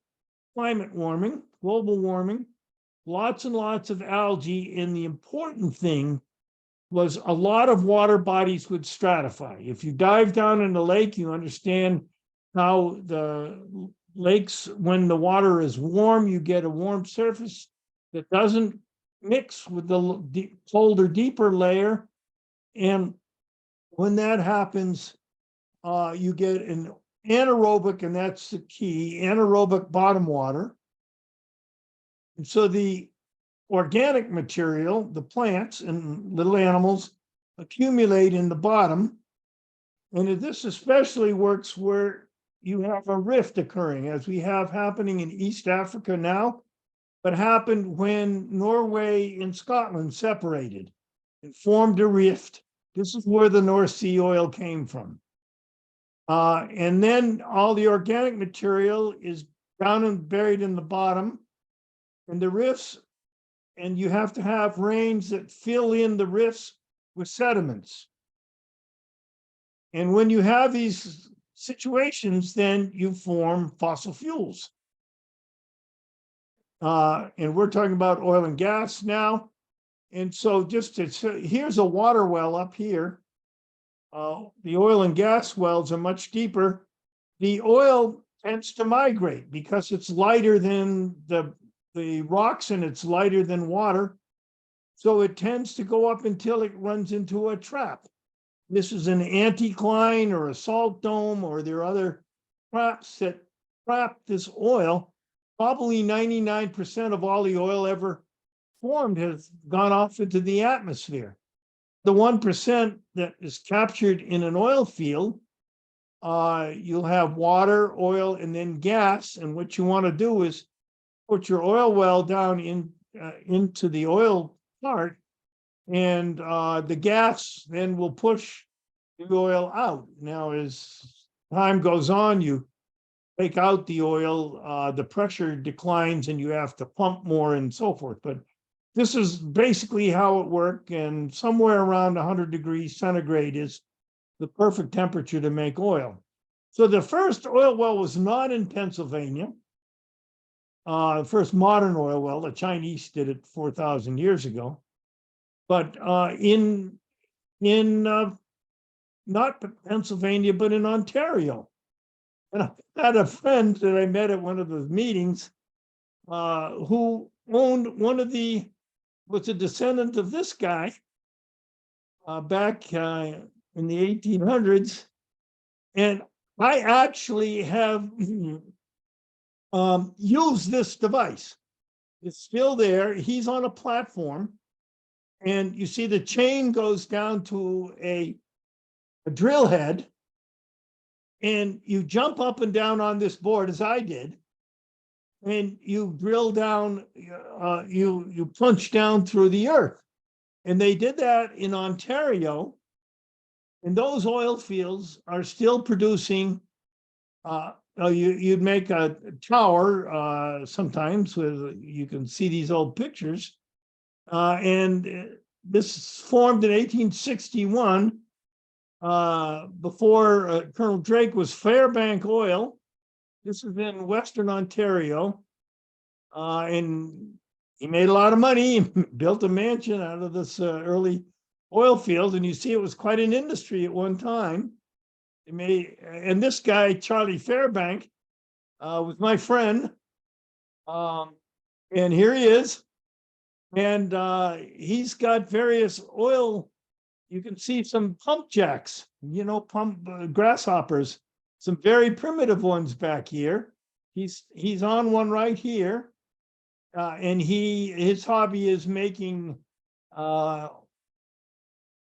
climate warming, global warming, lots and lots of algae, and the important thing was a lot of water bodies would stratify. If you dive down in the lake, you understand how the lakes, when the water is warm, you get a warm surface that doesn't mix with the colder, deeper layer. And when that happens, you get an anaerobic, and that's the key, anaerobic bottom water. And so the organic material, the plants and little animals, accumulate in the bottom. And this especially works where you have a rift occurring, as we have happening in East Africa now, but happened when Norway and Scotland separated and formed a rift. This is where the North Sea oil came from. And then all the organic material is down and buried in the bottom, and the rifts, and you have to have rains that fill in the rifts with sediments. And when you have these situations, then you form fossil fuels. And we're talking about oil and gas now. And so here's a water well up here. The oil and gas wells are much deeper. The oil tends to migrate because it's lighter than the rocks, and it's lighter than water. So it tends to go up until it runs into a trap. This is an anticline or a salt dome, or there are other traps that trap this oil. Probably 99% of all the oil ever formed has gone off into the atmosphere. The 1% that is captured in an oil field, you'll have water, oil, and then gas. And what you want to do is put your oil well down into the oil part, and the gas then will push the oil out. Now, as time goes on, you take out the oil, the pressure declines and you have to pump more and so forth. But this is basically how it works, and somewhere around 100 degrees centigrade is the perfect temperature to make oil. So the first oil well was not in Pennsylvania. The first modern oil well, the Chinese did it 4,000 years ago. But in not Pennsylvania, but in Ontario. And I had a friend that I met at one of the meetings who owned was a descendant of this guy back in the 1800s. And I actually have used this device. It's still there. He's on a platform. And you see the chain goes down to a drill head. And you jump up and down on this board, as I did, and you drill down, you punch down through the earth. And they did that in Ontario, and those oil fields are still producing. You'd make a tower sometimes with, you can see these old pictures, and this formed in 1861. Before Colonel Drake was Fairbank Oil. This is in Western Ontario. And he made a lot of money, built a mansion out of this early oil field. And you see it was quite an industry at one time. And this guy, Charlie Fairbank, was my friend. And here he is. And he's got various oil. You can see some pump jacks, grasshoppers, some very primitive ones back here. He's on one right here. And his hobby is making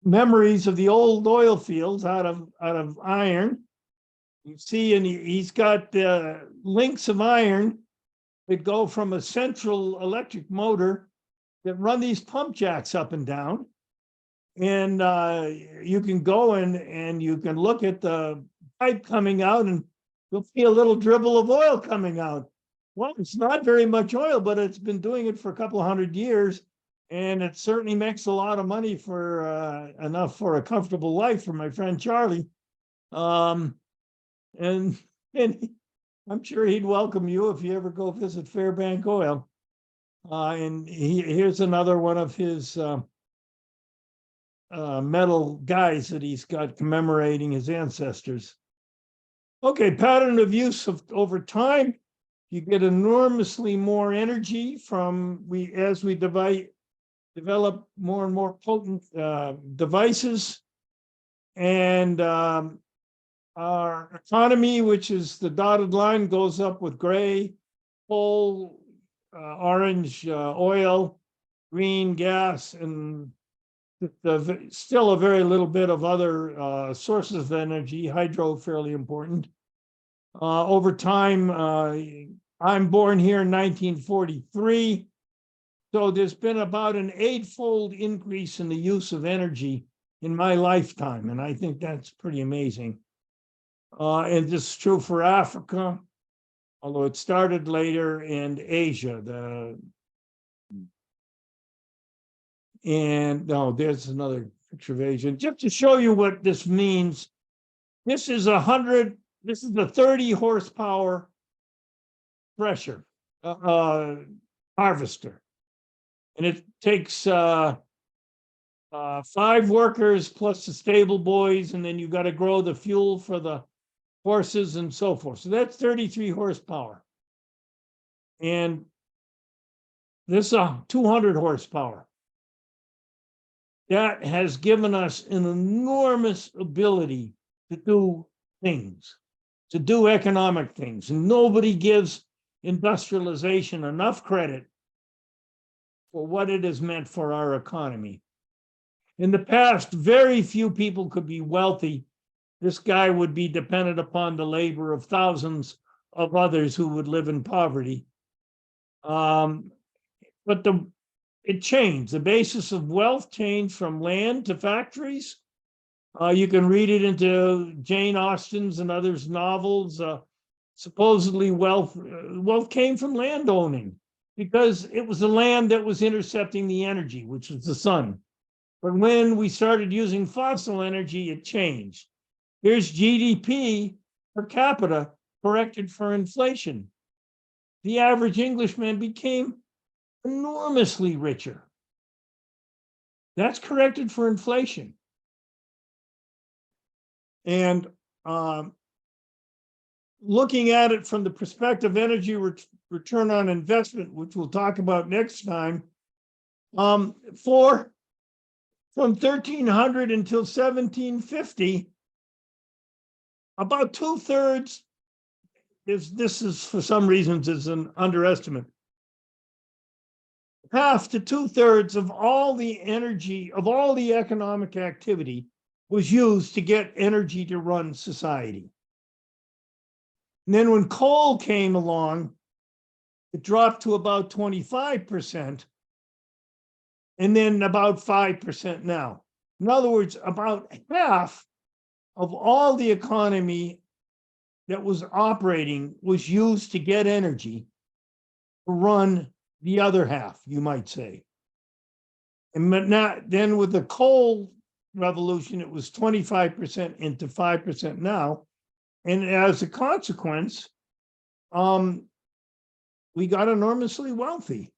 memories of the old oil fields out of iron. You see, and he's got links of iron that go from a central electric motor that run these pump jacks up and down. And you can go and you can look at the pipe coming out, and you'll see a little dribble of oil coming out. Well, it's not very much oil, but it's been doing it for a couple of 100 years. And it certainly makes a lot of money for enough for a comfortable life for my friend Charlie. And I'm sure he'd welcome you if you ever go visit Fairbank Oil. And here's another one of his metal guys that he's got commemorating his ancestors. Okay, pattern of use over time. You get enormously more energy as we develop more and more potent devices. And our economy, which is the dotted line, goes up with gray, coal, orange, oil, green, gas, and still a very little bit of other sources of energy, hydro fairly important. Over time, I'm born here in 1943, so there's been about an 8-fold increase in the use of energy in my lifetime, and I think that's pretty amazing. And this is true for Africa, although it started later, and Asia. There's another picture of Asia. Just to show you what this means, this is a 30 horsepower thresher harvester. And it takes 5 workers plus the stable boys, and then you got to grow the fuel for the horses and so forth. So that's 33 horsepower. And this is 200 horsepower. That has given us an enormous ability to do things, to do economic things. And nobody gives industrialization enough credit for what it has meant for our economy. In the past, very few people could be wealthy. This guy would be dependent upon the labor of thousands of others who would live in poverty. But it changed. The basis of wealth changed from land to factories. You can read it into Jane Austen's and others' novels. Supposedly wealth came from land owning because it was the land that was intercepting the energy, which was the sun. But when we started using fossil energy, it changed. Here's GDP per capita corrected for inflation. The average Englishman became enormously richer. That's corrected for inflation. And looking at it from the perspective of energy return on investment, which we'll talk about next time, from 1300 until 1750, about 2/3 this is for some reasons is an underestimate. Half to 2/3 of all the energy, of all the economic activity was used to get energy to run society. And then when coal came along, it dropped to about 25%, and then about 5% now. In other words, about half of all the economy that was operating was used to get energy to run the other half, you might say. And then with the coal revolution, it was 25% into 5% now. And as a consequence, we got enormously wealthy.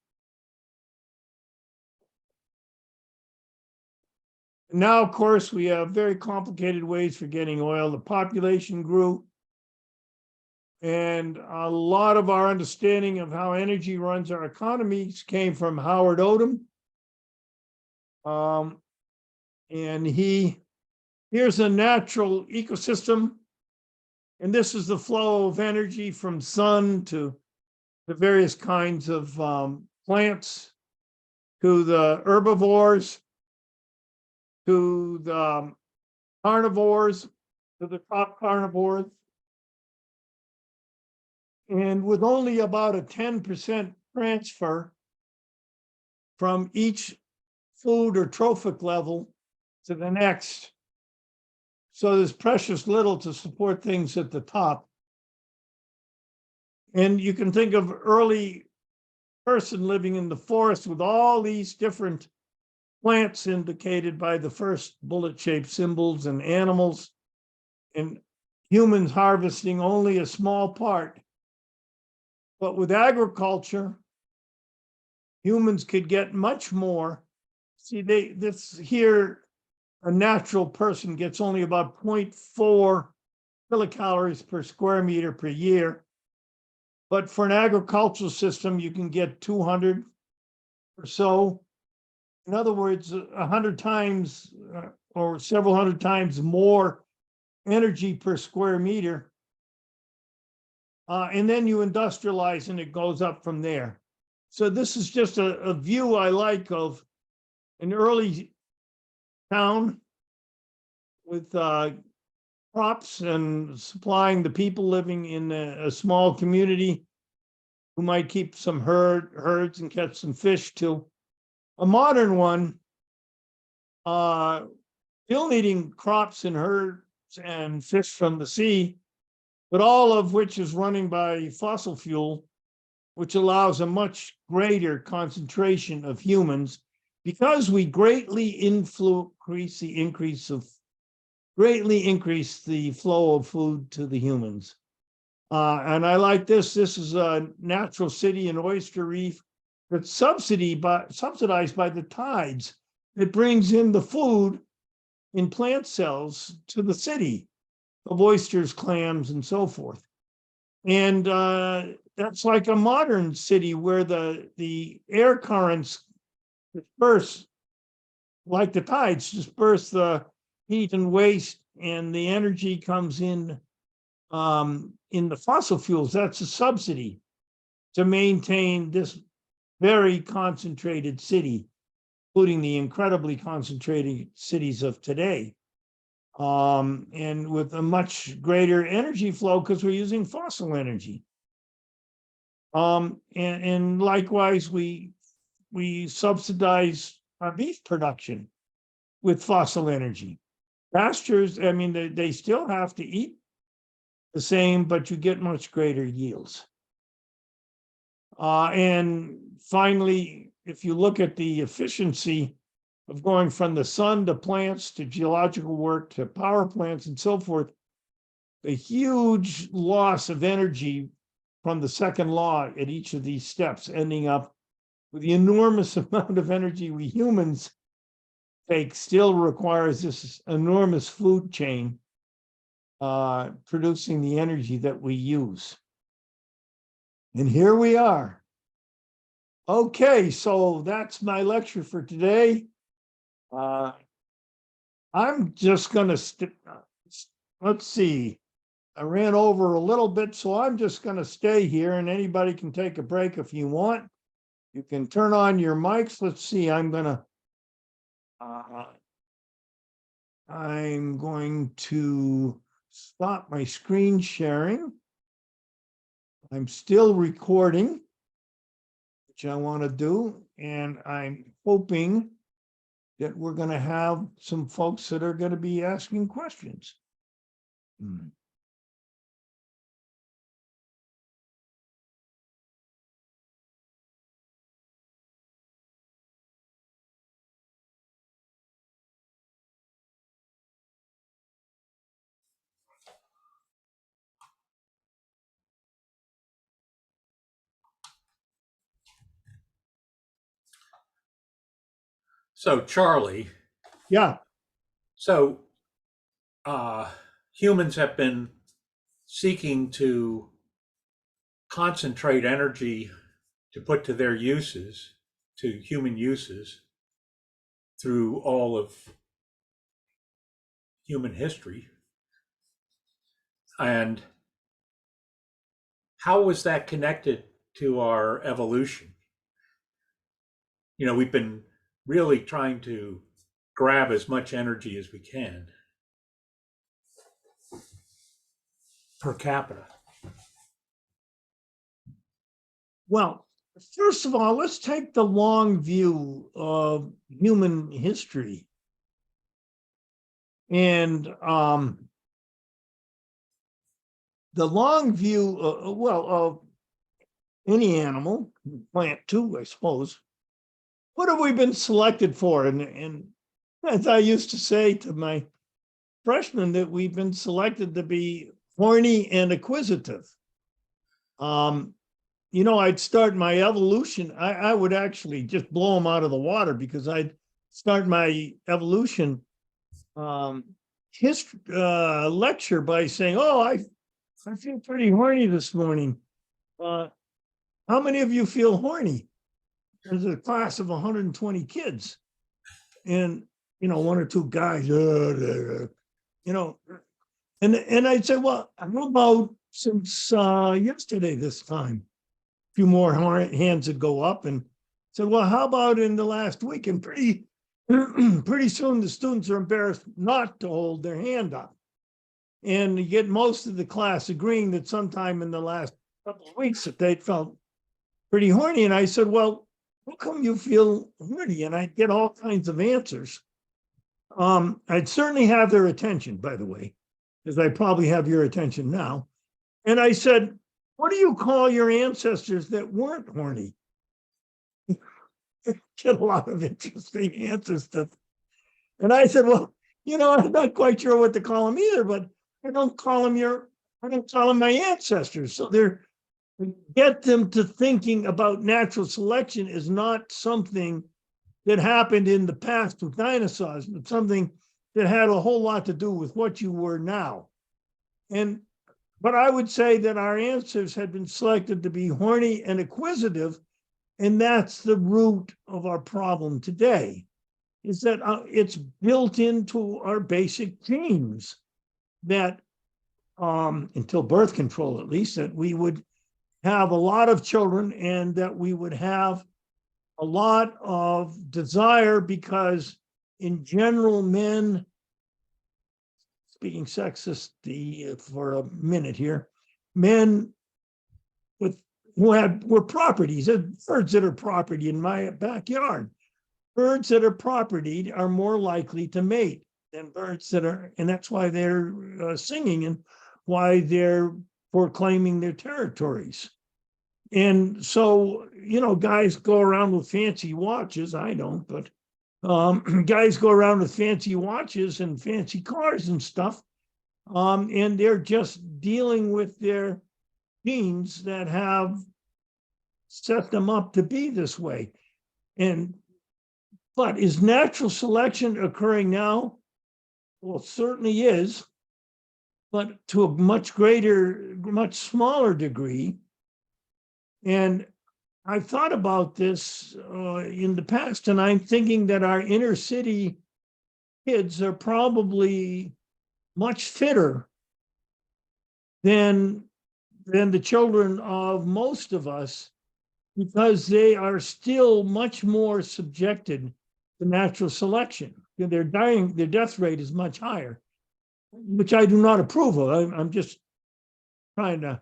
Now, of course, we have very complicated ways for getting oil. The population grew. And a lot of our understanding of how energy runs our economies came from Howard Odum. And here's a natural ecosystem. And this is the flow of energy from sun to the various kinds of plants, to the herbivores, to the carnivores, to the crop carnivores. And with only about a 10% transfer from each food or trophic level to the next. So there's precious little to support things at the top. And you can think of early person living in the forest with all these different plants indicated by the first bullet-shaped symbols, and animals, and humans harvesting only a small part. But with agriculture, humans could get much more. See, this here, a natural person gets only about 0.4 kilocalories per square meter per year. But for an agricultural system, you can get 200 or so. In other words, 100 times or several hundred times more energy per square meter. And then you industrialize and it goes up from there. So this is just a view I like of an early town with crops and supplying the people living in a small community who might keep some herds and catch some fish too. A modern one, still needing crops and herds and fish from the sea, but all of which is running by fossil fuel, which allows a much greater concentration of humans because we greatly increase the flow of food to the humans. And I like this. This is a natural city, an oyster reef, that's subsidized by the tides. It brings in the food in plant cells to the city of oysters, clams, and so forth. And that's like a modern city where the air currents disperse, like the tides disperse the heat and waste, and the energy comes in the fossil fuels. That's a subsidy to maintain this very concentrated city, including the incredibly concentrated cities of today. And with a much greater energy flow because we're using fossil energy. And likewise, we we subsidize our beef production with fossil energy. Pastures, I mean, they still have to eat the same, but you get much greater yields. And finally, if you look at the efficiency of going from the sun to plants to geological work to power plants and so forth, the huge loss of energy from the second law at each of these steps, ending up with the enormous amount of energy we humans take, still requires this enormous food chain producing the energy that we use. And here we are. Okay, so that's my lecture for today. I'm just going to, let's see, I ran over a little bit, so I'm just going to stay here, and anybody can take a break if you want. You can turn on your mics. Let's see, I'm going to stop my screen sharing. I'm still recording, which I want to do, and I'm hoping that we're going to have some folks that are going to be asking questions. So, Charlie, Yeah, so humans have been seeking to concentrate energy to put to their uses, to human uses, through all of human history. And how was that connected to our evolution? You know, we've been really trying to grab as much energy as we can per capita. well, first of all, let's take the long view of human history. And the long view, of any animal, plant too, I suppose. What have we been selected for? And as I used to say to my freshmen, that we've been selected to be horny and acquisitive. I'd start my evolution. I would actually just blow them out of the water, because I'd start my evolution history lecture by saying, "Oh, I feel pretty horny this morning. How many of you feel horny?" There's a class of 120 kids, and one or two guys, and I'd say, "Well, how about since yesterday this time?" A few more hands would go up, and said, "Well, how about in the last week?" And pretty soon the students are embarrassed not to hold their hand up. And you get most of the class agreeing that sometime in the last couple of weeks that they felt pretty horny. And I said, "Well, how come you feel horny?" And I'd get all kinds of answers. I'd certainly have their attention, by the way, because I probably have your attention now. And I said, "What do you call your ancestors that weren't horny?" Get a lot of interesting answers to. And I said, "Well, I'm not quite sure what to call them either, but I don't call them my ancestors." So get them to thinking about natural selection is not something that happened in the past with dinosaurs, but something that had a whole lot to do with what you were now. But I would say that our ancestors had been selected to be horny and acquisitive, and that's the root of our problem today, is that it's built into our basic genes that, until birth control at least, that we would have a lot of children and that we would have a lot of desire, because in general, men, speaking sexist for a minute here, men with were properties, birds that are property in my backyard. Birds that are property are more likely to mate than birds that are, and that's why they're singing and why they're proclaiming their territories. And so, guys go around with fancy watches. I don't, but guys go around with fancy watches and fancy cars and stuff. And they're just dealing with their genes that have set them up to be this way. But is natural selection occurring now? Well, it certainly is, but to a much greater, much smaller degree. And I've thought about this in the past, and I'm thinking that our inner city kids are probably much fitter than the children of most of us, because they are still much more subjected to natural selection. Their death rate is much higher, which I do not approve of. I'm just trying to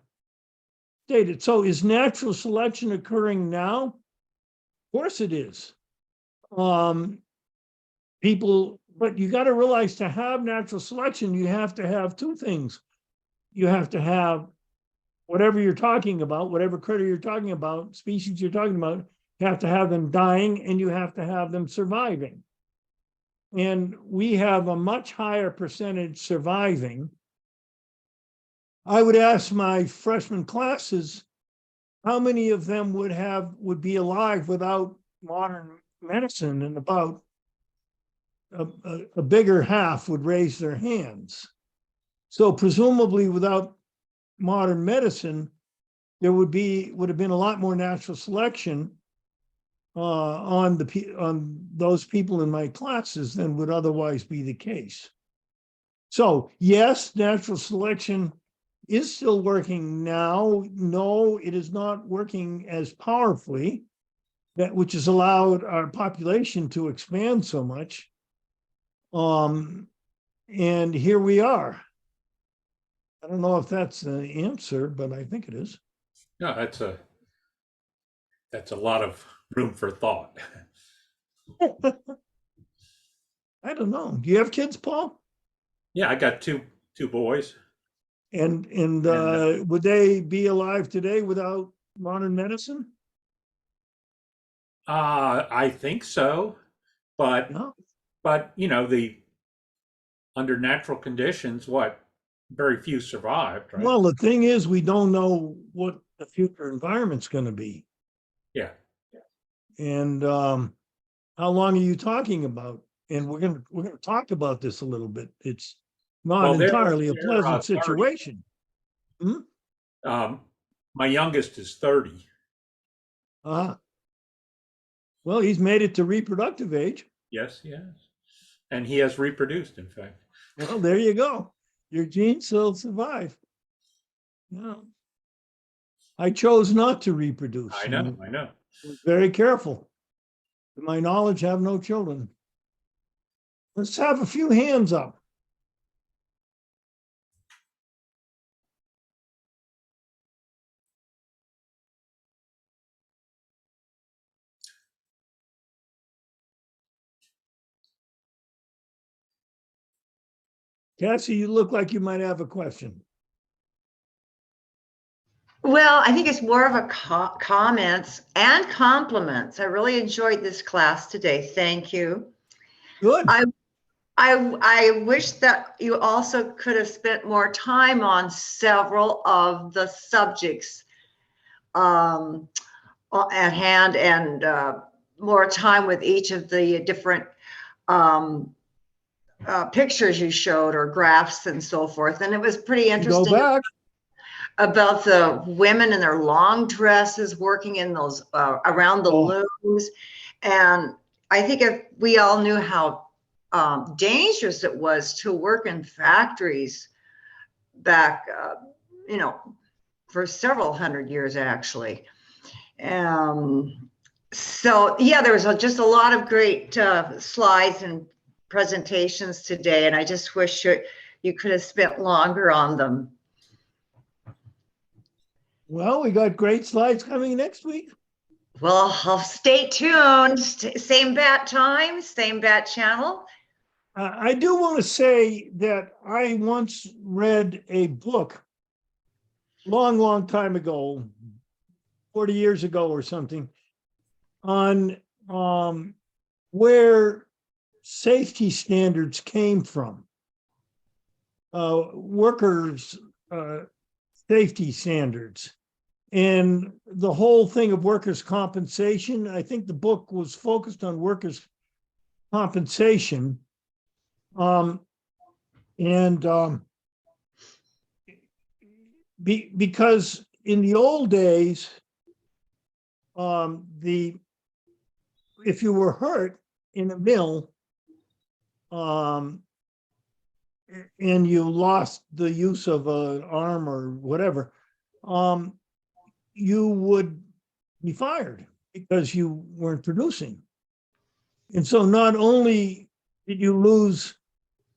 state it. So is natural selection occurring now? Of course it is. But you got to realize, to have natural selection, you have to have two things. You have to have whatever you're talking about, whatever critter you're talking about, species you're talking about, you have to have them dying and you have to have them surviving. And we have a much higher percentage surviving. I would ask my freshman classes, how many of them would be alive without modern medicine, and about a bigger half would raise their hands. So presumably without modern medicine, there would have been a lot more natural selection on those people in my classes than would otherwise be the case. So yes, natural selection is still working now. No, it is not working as powerfully, which has allowed our population to expand so much. And here we are. I don't know if that's the answer, but I think it is. No, that's a lot of room for thought. I don't know. Do you have kids, Paul? Yeah, I got two boys. And would they be alive today without modern medicine? I think so, but No. under natural conditions, very few survived, right? Well, the thing is, we don't know what the future environment's going to be. Yeah. And how long are you talking about? And we're gonna talk about this a little bit. It's not entirely a pleasant situation. My youngest is 30. Well, he's made it to reproductive age. Yes, and he has reproduced, in fact. Well, there you go. Your genes still survive. Yeah. I chose not to reproduce. I know. I was very careful. To my knowledge, have no children. Let's have a few hands up. Cassie, you look like you might have a question. Well, I think it's more of a comments and compliments. I really enjoyed this class today. Thank you. Good. I wish that you also could have spent more time on several of the subjects at hand, and more time with each of the different pictures you showed, or graphs and so forth. And it was pretty interesting. Go back. About the women in their long dresses working in those around the looms. And I think if we all knew how dangerous it was to work in factories back, for several hundred years, actually. So yeah, there was just a lot of great slides and presentations today, and I just wish you could have spent longer on them. Well, we got great slides coming next week. Well, I'll stay tuned. Same bat time, same bat channel. I do want to say that I once read a book long time ago, 40 years ago or something, on where safety standards came from, workers' safety standards. And the whole thing of workers' compensation, I think the book was focused on workers' compensation. Because in the old days, if you were hurt in a mill, and you lost the use of an arm or whatever, you would be fired because you weren't producing. And so not only did you lose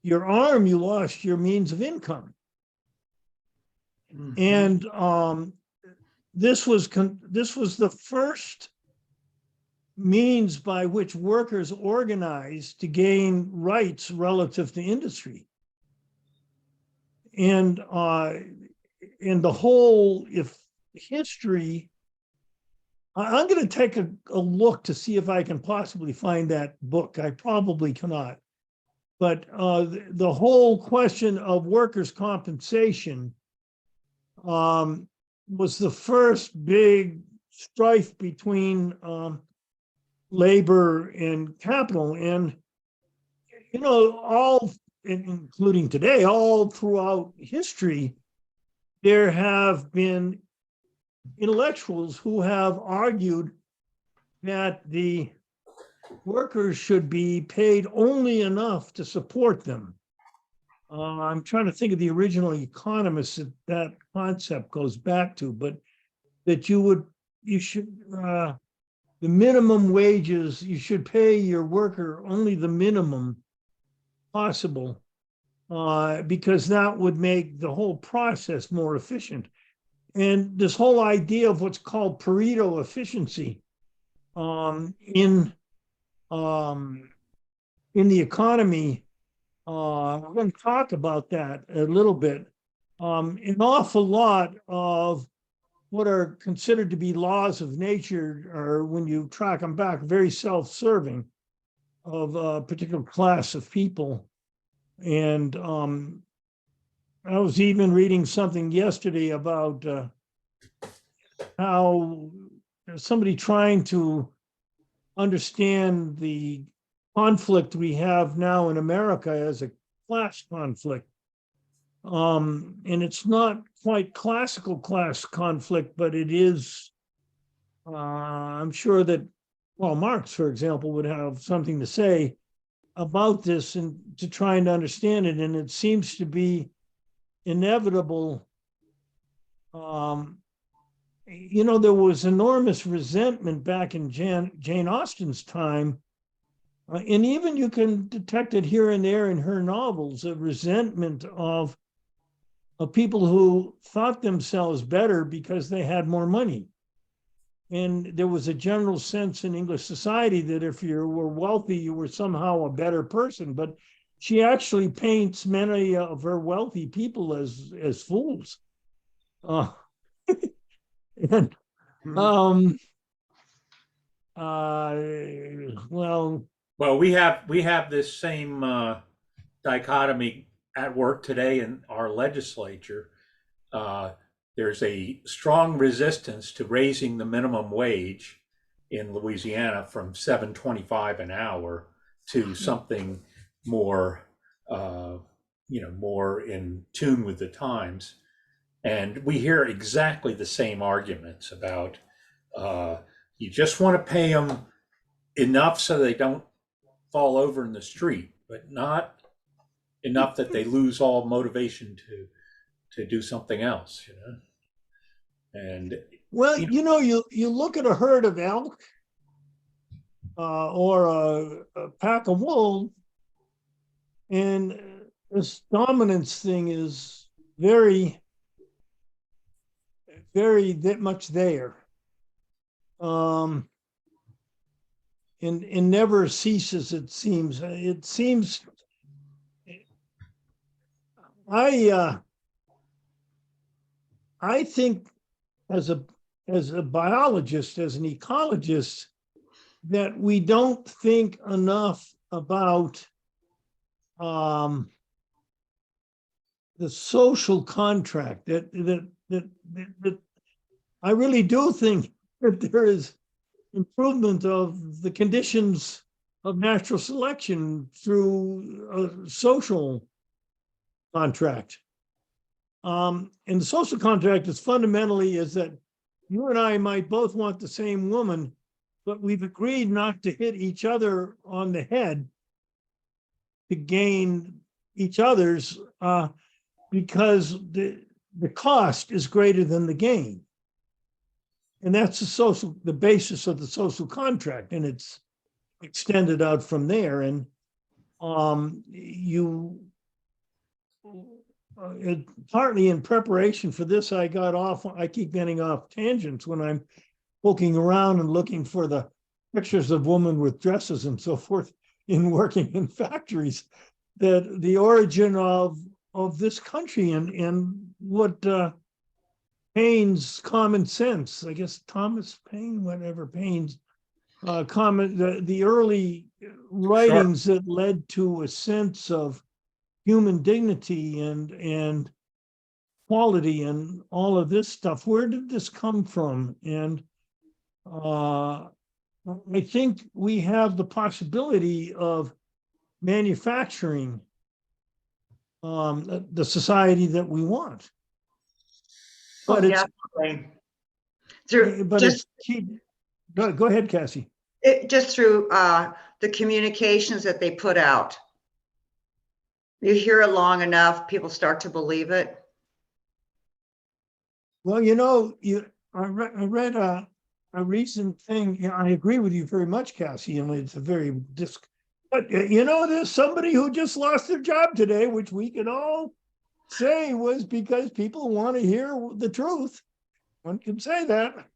your arm, you lost your means of income. And this was the first means by which workers organized to gain rights relative to industry. And the whole history, I'm going to take a look to see if I can possibly find that book. I probably cannot. But the whole question of workers' compensation was the first big strife between labor and capital. And, all, including today, all throughout history, there have been intellectuals who have argued that the workers should be paid only enough to support them. I'm trying to think of the original economists that concept goes back to, but that the minimum wages, you should pay your worker only the minimum possible, because that would make the whole process more efficient. And this whole idea of what's called Pareto efficiency in the economy, we're going to talk about that a little bit. An awful lot of what are considered to be laws of nature are, when you track them back, very self-serving of a particular class of people. And I was even reading something yesterday about how somebody trying to understand the conflict we have now in America as a class conflict. And it's not quite classical class conflict, but it is, I'm sure that, Marx, for example, would have something to say about this and to trying to understand it. And it seems to be inevitable. There was enormous resentment back in Jane Austen's time. And even you can detect it here and there in her novels, a resentment of people who thought themselves better because they had more money. And there was a general sense in English society that if you were wealthy, you were somehow a better person. But she actually paints many of her wealthy people as fools. And well, we have this same dichotomy at work today in our legislature. There's a strong resistance to raising the minimum wage in Louisiana from $7.25 an hour to something more, more in tune with the times. And we hear exactly the same arguments about you just want to pay them enough so they don't fall over in the street, but not enough that they lose all motivation to do something else, And you look at a herd of elk or a pack of wolves, and this dominance thing is very very that much there. And never ceases, it seems. It seems I think as a biologist, as an ecologist, that we don't think enough about the social contract. That I really do think that there is improvement of the conditions of natural selection through a social contract. And the social contract is fundamentally is that you and I might both want the same woman, but we've agreed not to hit each other on the head to gain each other's, because the cost is greater than the gain. And that's the basis of the social contract, and it's extended out from there. And partly in preparation for this, I keep getting off tangents when I'm poking around and looking for the pictures of women with dresses and so forth in working in factories, that the origin of this country and what Paine's common sense, I guess Thomas Paine, whatever Paine's the early writings that led to a sense of human dignity and quality and all of this stuff. Where did this come from? And I think we have the possibility of manufacturing the society that we want. But definitely. Go ahead, Cassie. Just through the communications that they put out. You hear it long enough, people start to believe it. Well, I read a recent thing. I agree with you very much, Cassie. And it's a very but there's somebody who just lost their job today, which we can all say was because people want to hear the truth. One can say that.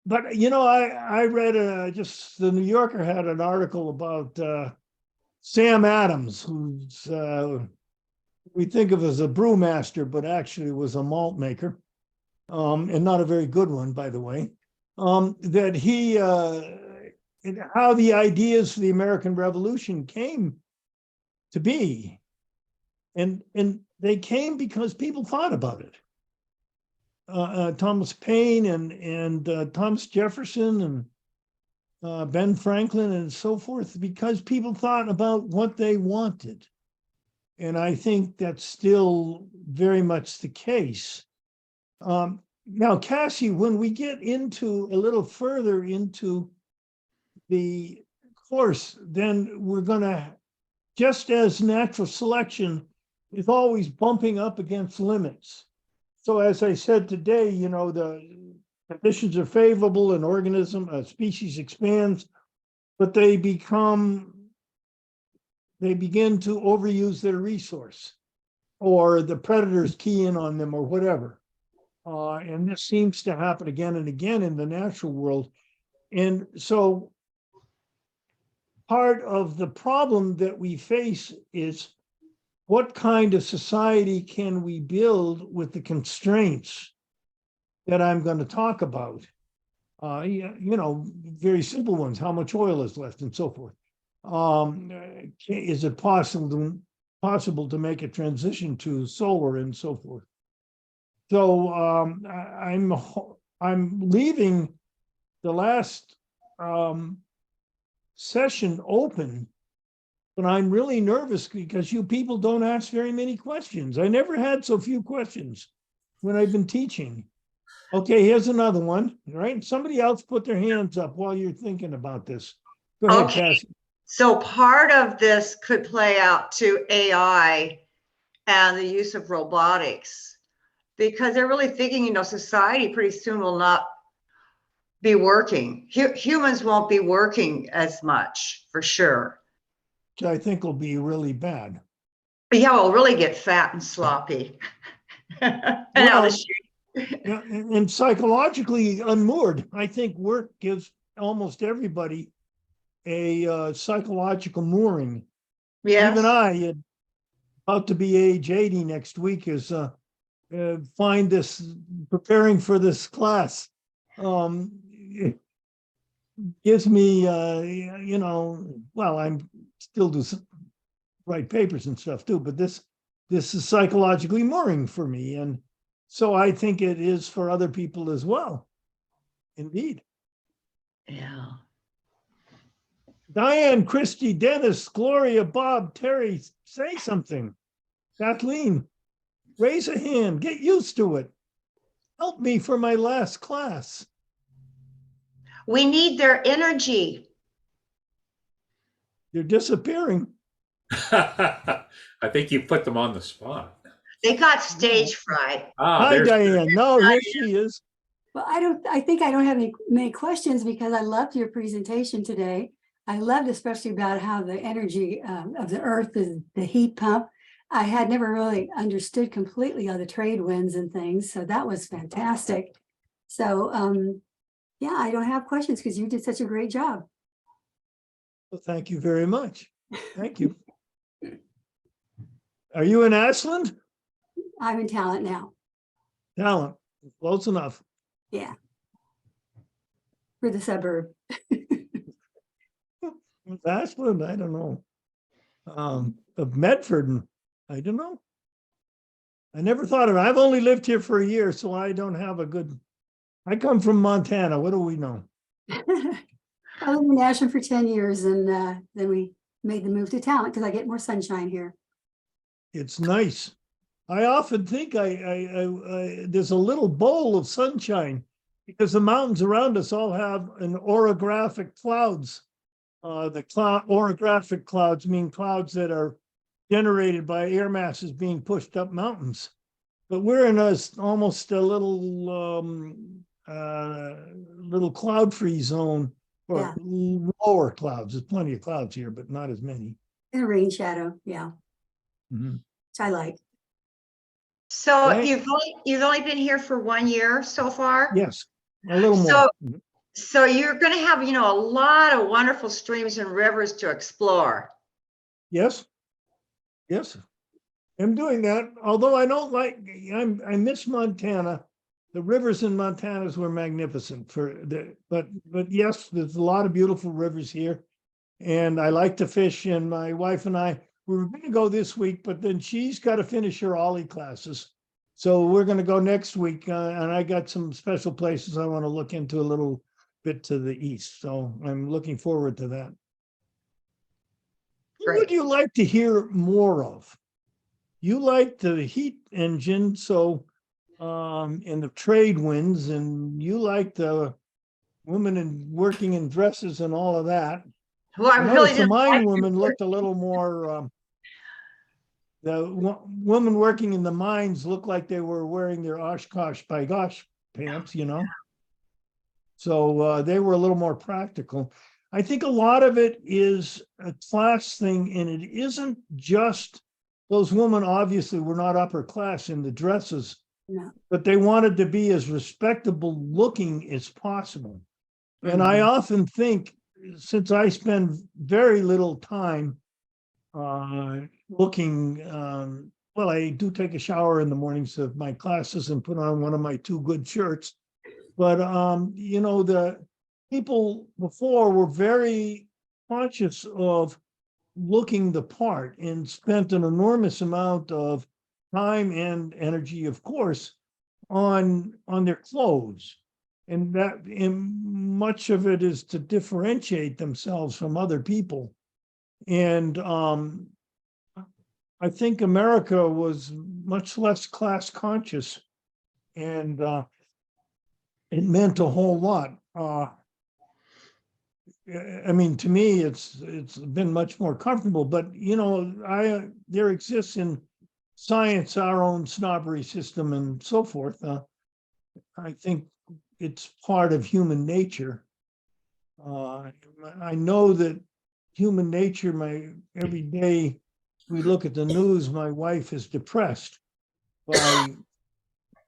But I read just the New Yorker had an article about Sam Adams, who's we think of as a brewmaster, but actually was a malt maker, and not a very good one, by the way. That he and how the ideas for the American Revolution came to be, and they came because people thought about it. Thomas Paine and Thomas Jefferson and Ben Franklin and so forth, because people thought about what they wanted. And I think that's still very much the case. Now, Cassie, when we get into a little further into the course, then we're going to, just as natural selection is always bumping up against limits. So as I said today, the conditions are favorable, an a species expands, but they begin to overuse their resource, or the predators key in on them or whatever. And this seems to happen again and again in the natural world. And so part of the problem that we face is, what kind of society can we build with the constraints that I'm going to talk about? Very simple ones, how much oil is left and so forth. Is it possible to make a transition to solar and so forth? So I'm leaving the last session open, but I'm really nervous because you people don't ask very many questions. I never had so few questions when I've been teaching. Okay, here's another one, right? Somebody else put their hands up while you're thinking about this. Go ahead, Cassie. So part of this could play out to AI and the use of robotics, because they're really thinking, society pretty soon will not be working. Humans won't be working as much, for sure. Which I think will be really bad. Yeah, we'll really get fat and sloppy. And out of shape. Yeah, and psychologically unmoored. I think work gives almost everybody a psychological mooring. Yes. Even I, about to be age 80 next week, is find this preparing for this class. It gives me, well, I'm still do write papers and stuff too, but this is psychologically mooring for me, and so I think it is for other people as well. Indeed. Yeah. Diane, Christy, Dennis, Gloria, Bob, Terry, say something. Kathleen, raise a hand. Get used to it. Help me for my last class. We need their energy. They're disappearing. I think you put them on the spot. They got stage fright. Ah, Hi, there's Diane. No, here she is. Well, I think I don't have many questions because I loved your presentation today. I loved especially about how the energy of the earth is the heat pump. I had never really understood completely all the trade winds and things, so that was fantastic. So yeah, I don't have questions because you did such a great job. Well, thank you very much. Thank you. Are you in Ashland? I'm in Talent now. Talent. Close enough. Yeah. For the suburb. Ashland, I don't know. Of Medford, I don't know. I never thought of it. I've only lived here for a year, so I don't have a good. I come from Montana. What do we know? I lived in Ashland for 10 years and then we made the move to Talent because I get more sunshine here. It's nice. I often think there's a little bowl of sunshine because the mountains around us all have an orographic clouds. The orographic clouds mean clouds that are generated by air masses being pushed up mountains. But we're in almost a little cloud-free zone, or Yeah. lower clouds. There's plenty of clouds here, but not as many. And a rain shadow, yeah, Mhm. which I like. So Right. you've only been here for 1 year so far? Yes, a little So more. Mhm. So you're going to have, a lot of wonderful streams and rivers to explore. Yes, yes, I'm doing that. Although I don't like, I miss Montana. The rivers in Montana were magnificent but yes, there's a lot of beautiful rivers here. And I like to fish, and my wife and I, we were going to go this week, but then she's got to finish her ollie classes. So we're going to go next week, and I got some special places I want to look into a little bit to the east. So I'm looking forward to that. What would Great. you like to hear more of? You like the heat engine, so and the trade winds, and you like the women working in dresses and all of that. Well, I I really noticed the didn't like mine woman looked a little more, the women working in the mines looked like they were wearing their Oshkosh by gosh pants, So they were a little more practical. I think a lot of it is a class thing, and it isn't just those women obviously were not upper class in the dresses, No. but they wanted to be as respectable looking as possible. And I Mhm. often think, since I spend very little time looking, well, I do take a shower in the mornings of my classes and put on one of my two good shirts. But, the people before were very conscious of looking the part and spent an enormous amount of time and energy, of course, on their clothes. And much of it is to differentiate themselves from other people. And I think America was much less class conscious, and it meant a whole lot. I mean, to me, it's been much more comfortable. But there exists in science our own snobbery system and so forth. I think it's part of human nature. I know that human nature, my everyday we look at the news, my wife is depressed by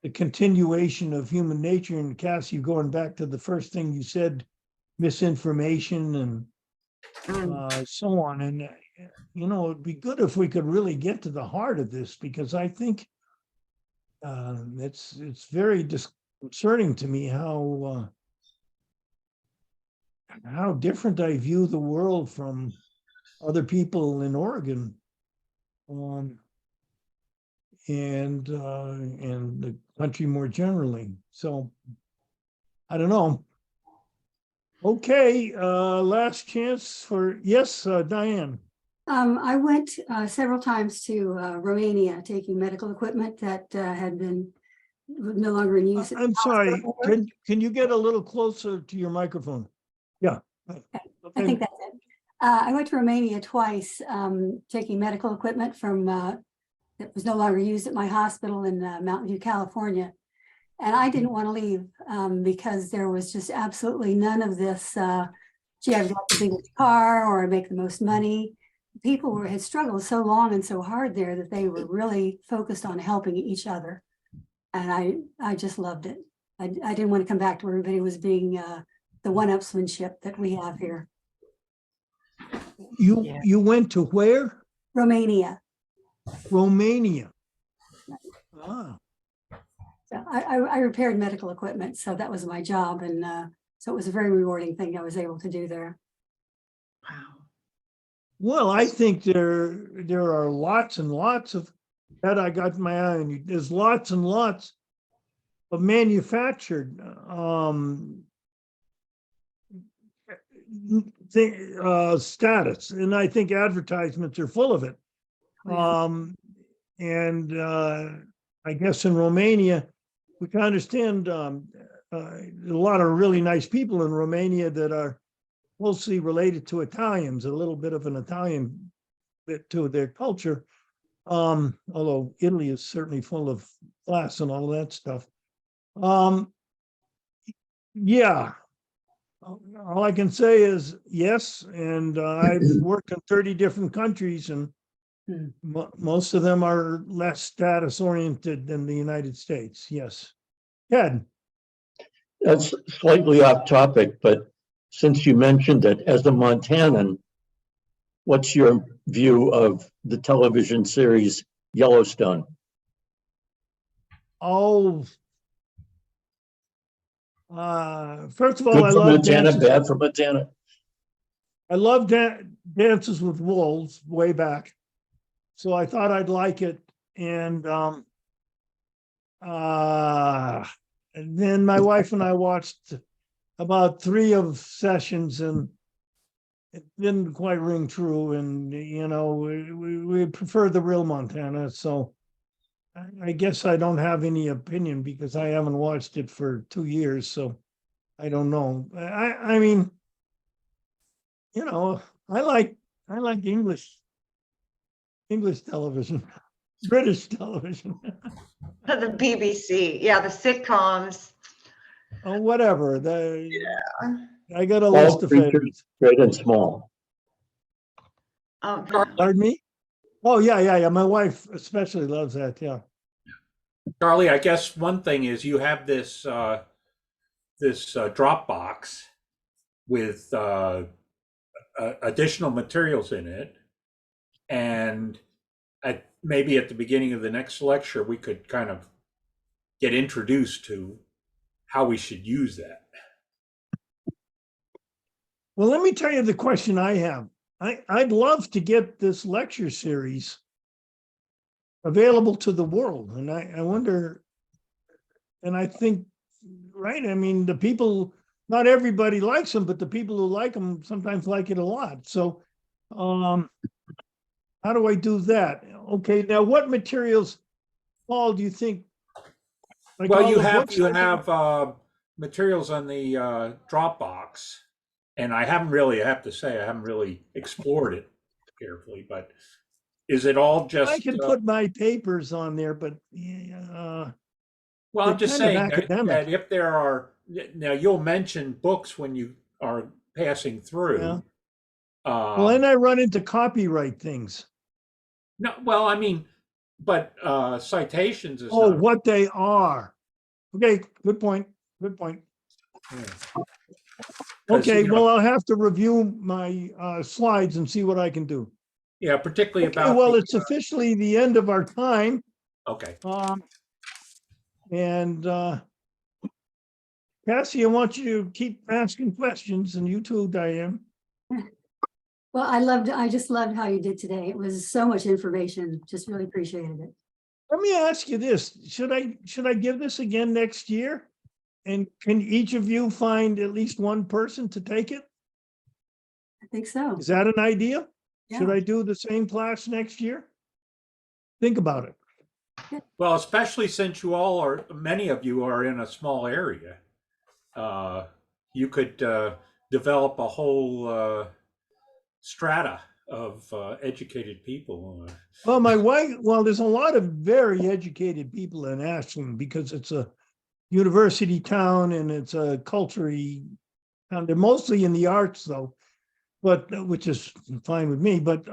the continuation of human nature. And Cassie, going back to the first thing you said, misinformation and so on. And, it'd be good if we could really get to the heart of this, because I think it's very disconcerting to me how different I view the world from other people in Oregon, and the country more generally. So I don't know. Okay, last chance for, yes, Diane. I went several times to Romania taking medical equipment that had been no longer in use. I'm sorry, can you get a little closer to your microphone? Yeah. I think that's it. I went to Romania twice, taking medical equipment from that was no longer used at my hospital in Mountain View, California. And I didn't want to leave because there was just absolutely none of this, gee, I've got the biggest car or I make the most money. People had struggled so long and so hard there that they were really focused on helping each other. And I just loved it. I didn't want to come back to where everybody was being the one-upsmanship that we have here. You went to where? Romania. Romania. Ah. So I repaired medical equipment, so that was my job. And so it was a very rewarding thing I was able to do there. Wow. Well, I think there are lots and lots of that. I got my eye on you. There's lots and lots of manufactured status, and I think advertisements are full of it. And I guess in Romania, we can understand a lot of really nice people in Romania that are closely related to Italians, a little bit of an Italian bit to their culture. Although Italy is certainly full of class and all that stuff. Yeah. All I can say is yes, and I've worked in 30 different countries, and most of them are less status oriented than the United States. Yes. Ted. That's slightly off topic, but since you mentioned it, as a Montanan, what's your view of the television series Yellowstone? Oh, first of all, Good I for love Montana, dances. bad for Montana. I love Dances with Wolves way back, so I thought I'd like it. And then my wife and I watched about 3 of sessions, and it didn't quite ring true. And we prefer the real Montana, so I guess I don't have any opinion because I haven't watched it for 2 years, so I don't know. I mean, I like English television, British television, The BBC, yeah, the sitcoms. or whatever. I got a All list of creatures, favorites. great and small. Pardon me? Oh, yeah. My wife especially loves that. Yeah. Charlie, I guess one thing is you have this Dropbox with additional materials in it, and maybe at the beginning of the next lecture we could kind of get introduced to how we should use that. Well, let me tell you the question I have. I'd love to get this lecture series available to the world, and I wonder, and I think, right? I mean, the people, not everybody likes them, but the people who like them sometimes like it a lot. So, how do I do that? Okay, now what materials, Paul, do you think? Like Well, all you the have books I have? materials on the Dropbox, and I have to say, I haven't really explored it carefully. But is it all just? I can put my papers on there, but Well, they're I'm just kind of saying that academic. if there are, now you'll mention books when you are passing through. Yeah. Well, then I run into copyright things. No, well, I mean, but citations is Oh, not. what they are. Okay, good point. Good point. Yeah. 'Cause, Okay, you know, well, I'll have to review my slides and see what I can do. yeah, particularly Okay, about well, the, it's officially the end of our time. okay. And Cassie, I want you to keep asking questions, and you too, Diane. Well, I just loved how you did today. It was so much information. Just really appreciated it. Let me ask you this, should I give this again next year? And can each of you find at least one person to take it? I think so. Is that an idea? Should Yeah. I do the same class next year? Think about it. Well, especially since many of you are in a small area, you could develop a whole strata of educated people. Well, my wife, well, there's a lot of very educated people in Ashland because it's a university town and it's a culture-y town. They're mostly in the arts though, but which is fine with me. But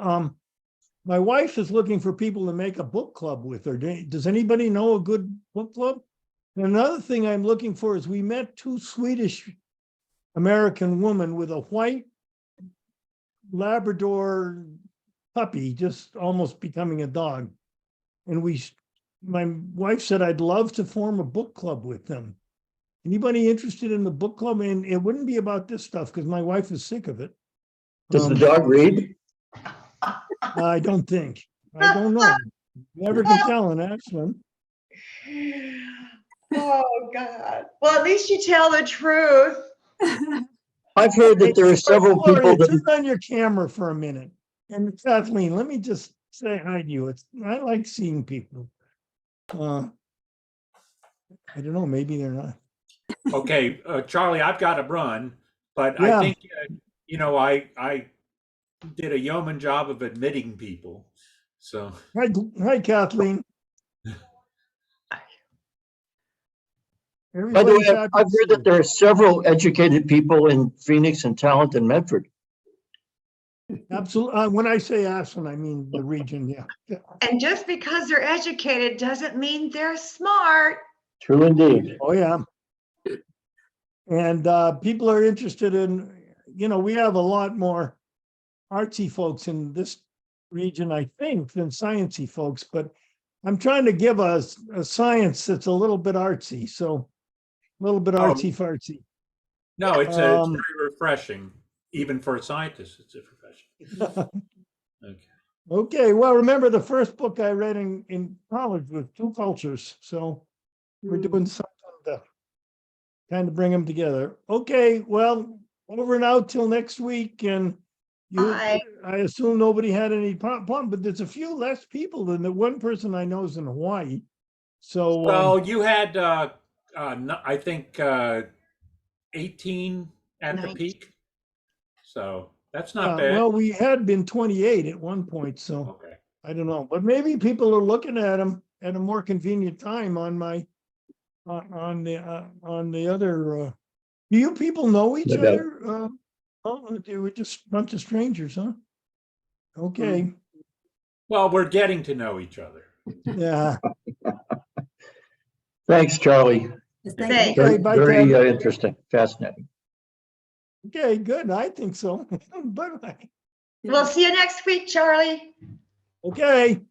my wife is looking for people to make a book club with her. Does anybody know a good book club? And another thing I'm looking for is we met two Swedish American women with a white Labrador puppy, just almost becoming a dog. And my wife said, I'd love to form a book club with them. Anybody interested in the book club? And it wouldn't be about this stuff because my wife is sick of it. Does the dog read? I don't think. I don't know. Never can tell in Ashland. Oh, God. Well, at least you tell the truth. I've heard that there are several Gloria, people turn that, on your camera for a minute. And Kathleen, let me just say hi to you. I like seeing people. I don't know, maybe they're not. Okay, Charlie, I've got to run, but I Yeah. think I did a yeoman job of admitting people. So Hi, Kathleen. by the way, Everybody's happy I've to see heard that you. there are several educated people in Phoenix and Talent in Medford. Absolutely. When I say Ashland, I mean the region, yeah. And just because they're educated doesn't mean they're smart. True indeed. Oh, yeah. And people are interested in, we have a lot more artsy folks in this region, I think, than sciencey folks, but I'm trying to give a science that's a little bit artsy, so a little bit Oh. artsy fartsy. no, it's very refreshing, even for a scientist. It's refreshing. Okay. Okay, well, remember the first book I read in college was Two Cultures, so we're doing something to kind of bring them together. Okay, well, over and out till next week, and Bye. I assume nobody had any problem, but there's a few less people than the one person I know is in Hawaii. So, Well, you had I think 18 at the 19. peak, so that's not bad. well, we had been 28 at one point, so Okay. I don't know, but maybe people are looking at them at a more convenient time on my on the other. Do you people know each No doubt. other? Oh, they were just a bunch of strangers, huh? Okay, Well, we're getting to know each other. yeah. Thanks, Charlie. Thank Thanks. you. Very, Okay, bye, very Ken. interesting, fascinating. Okay, good. I think so. Bye bye. We'll see you next week, Charlie. Okay.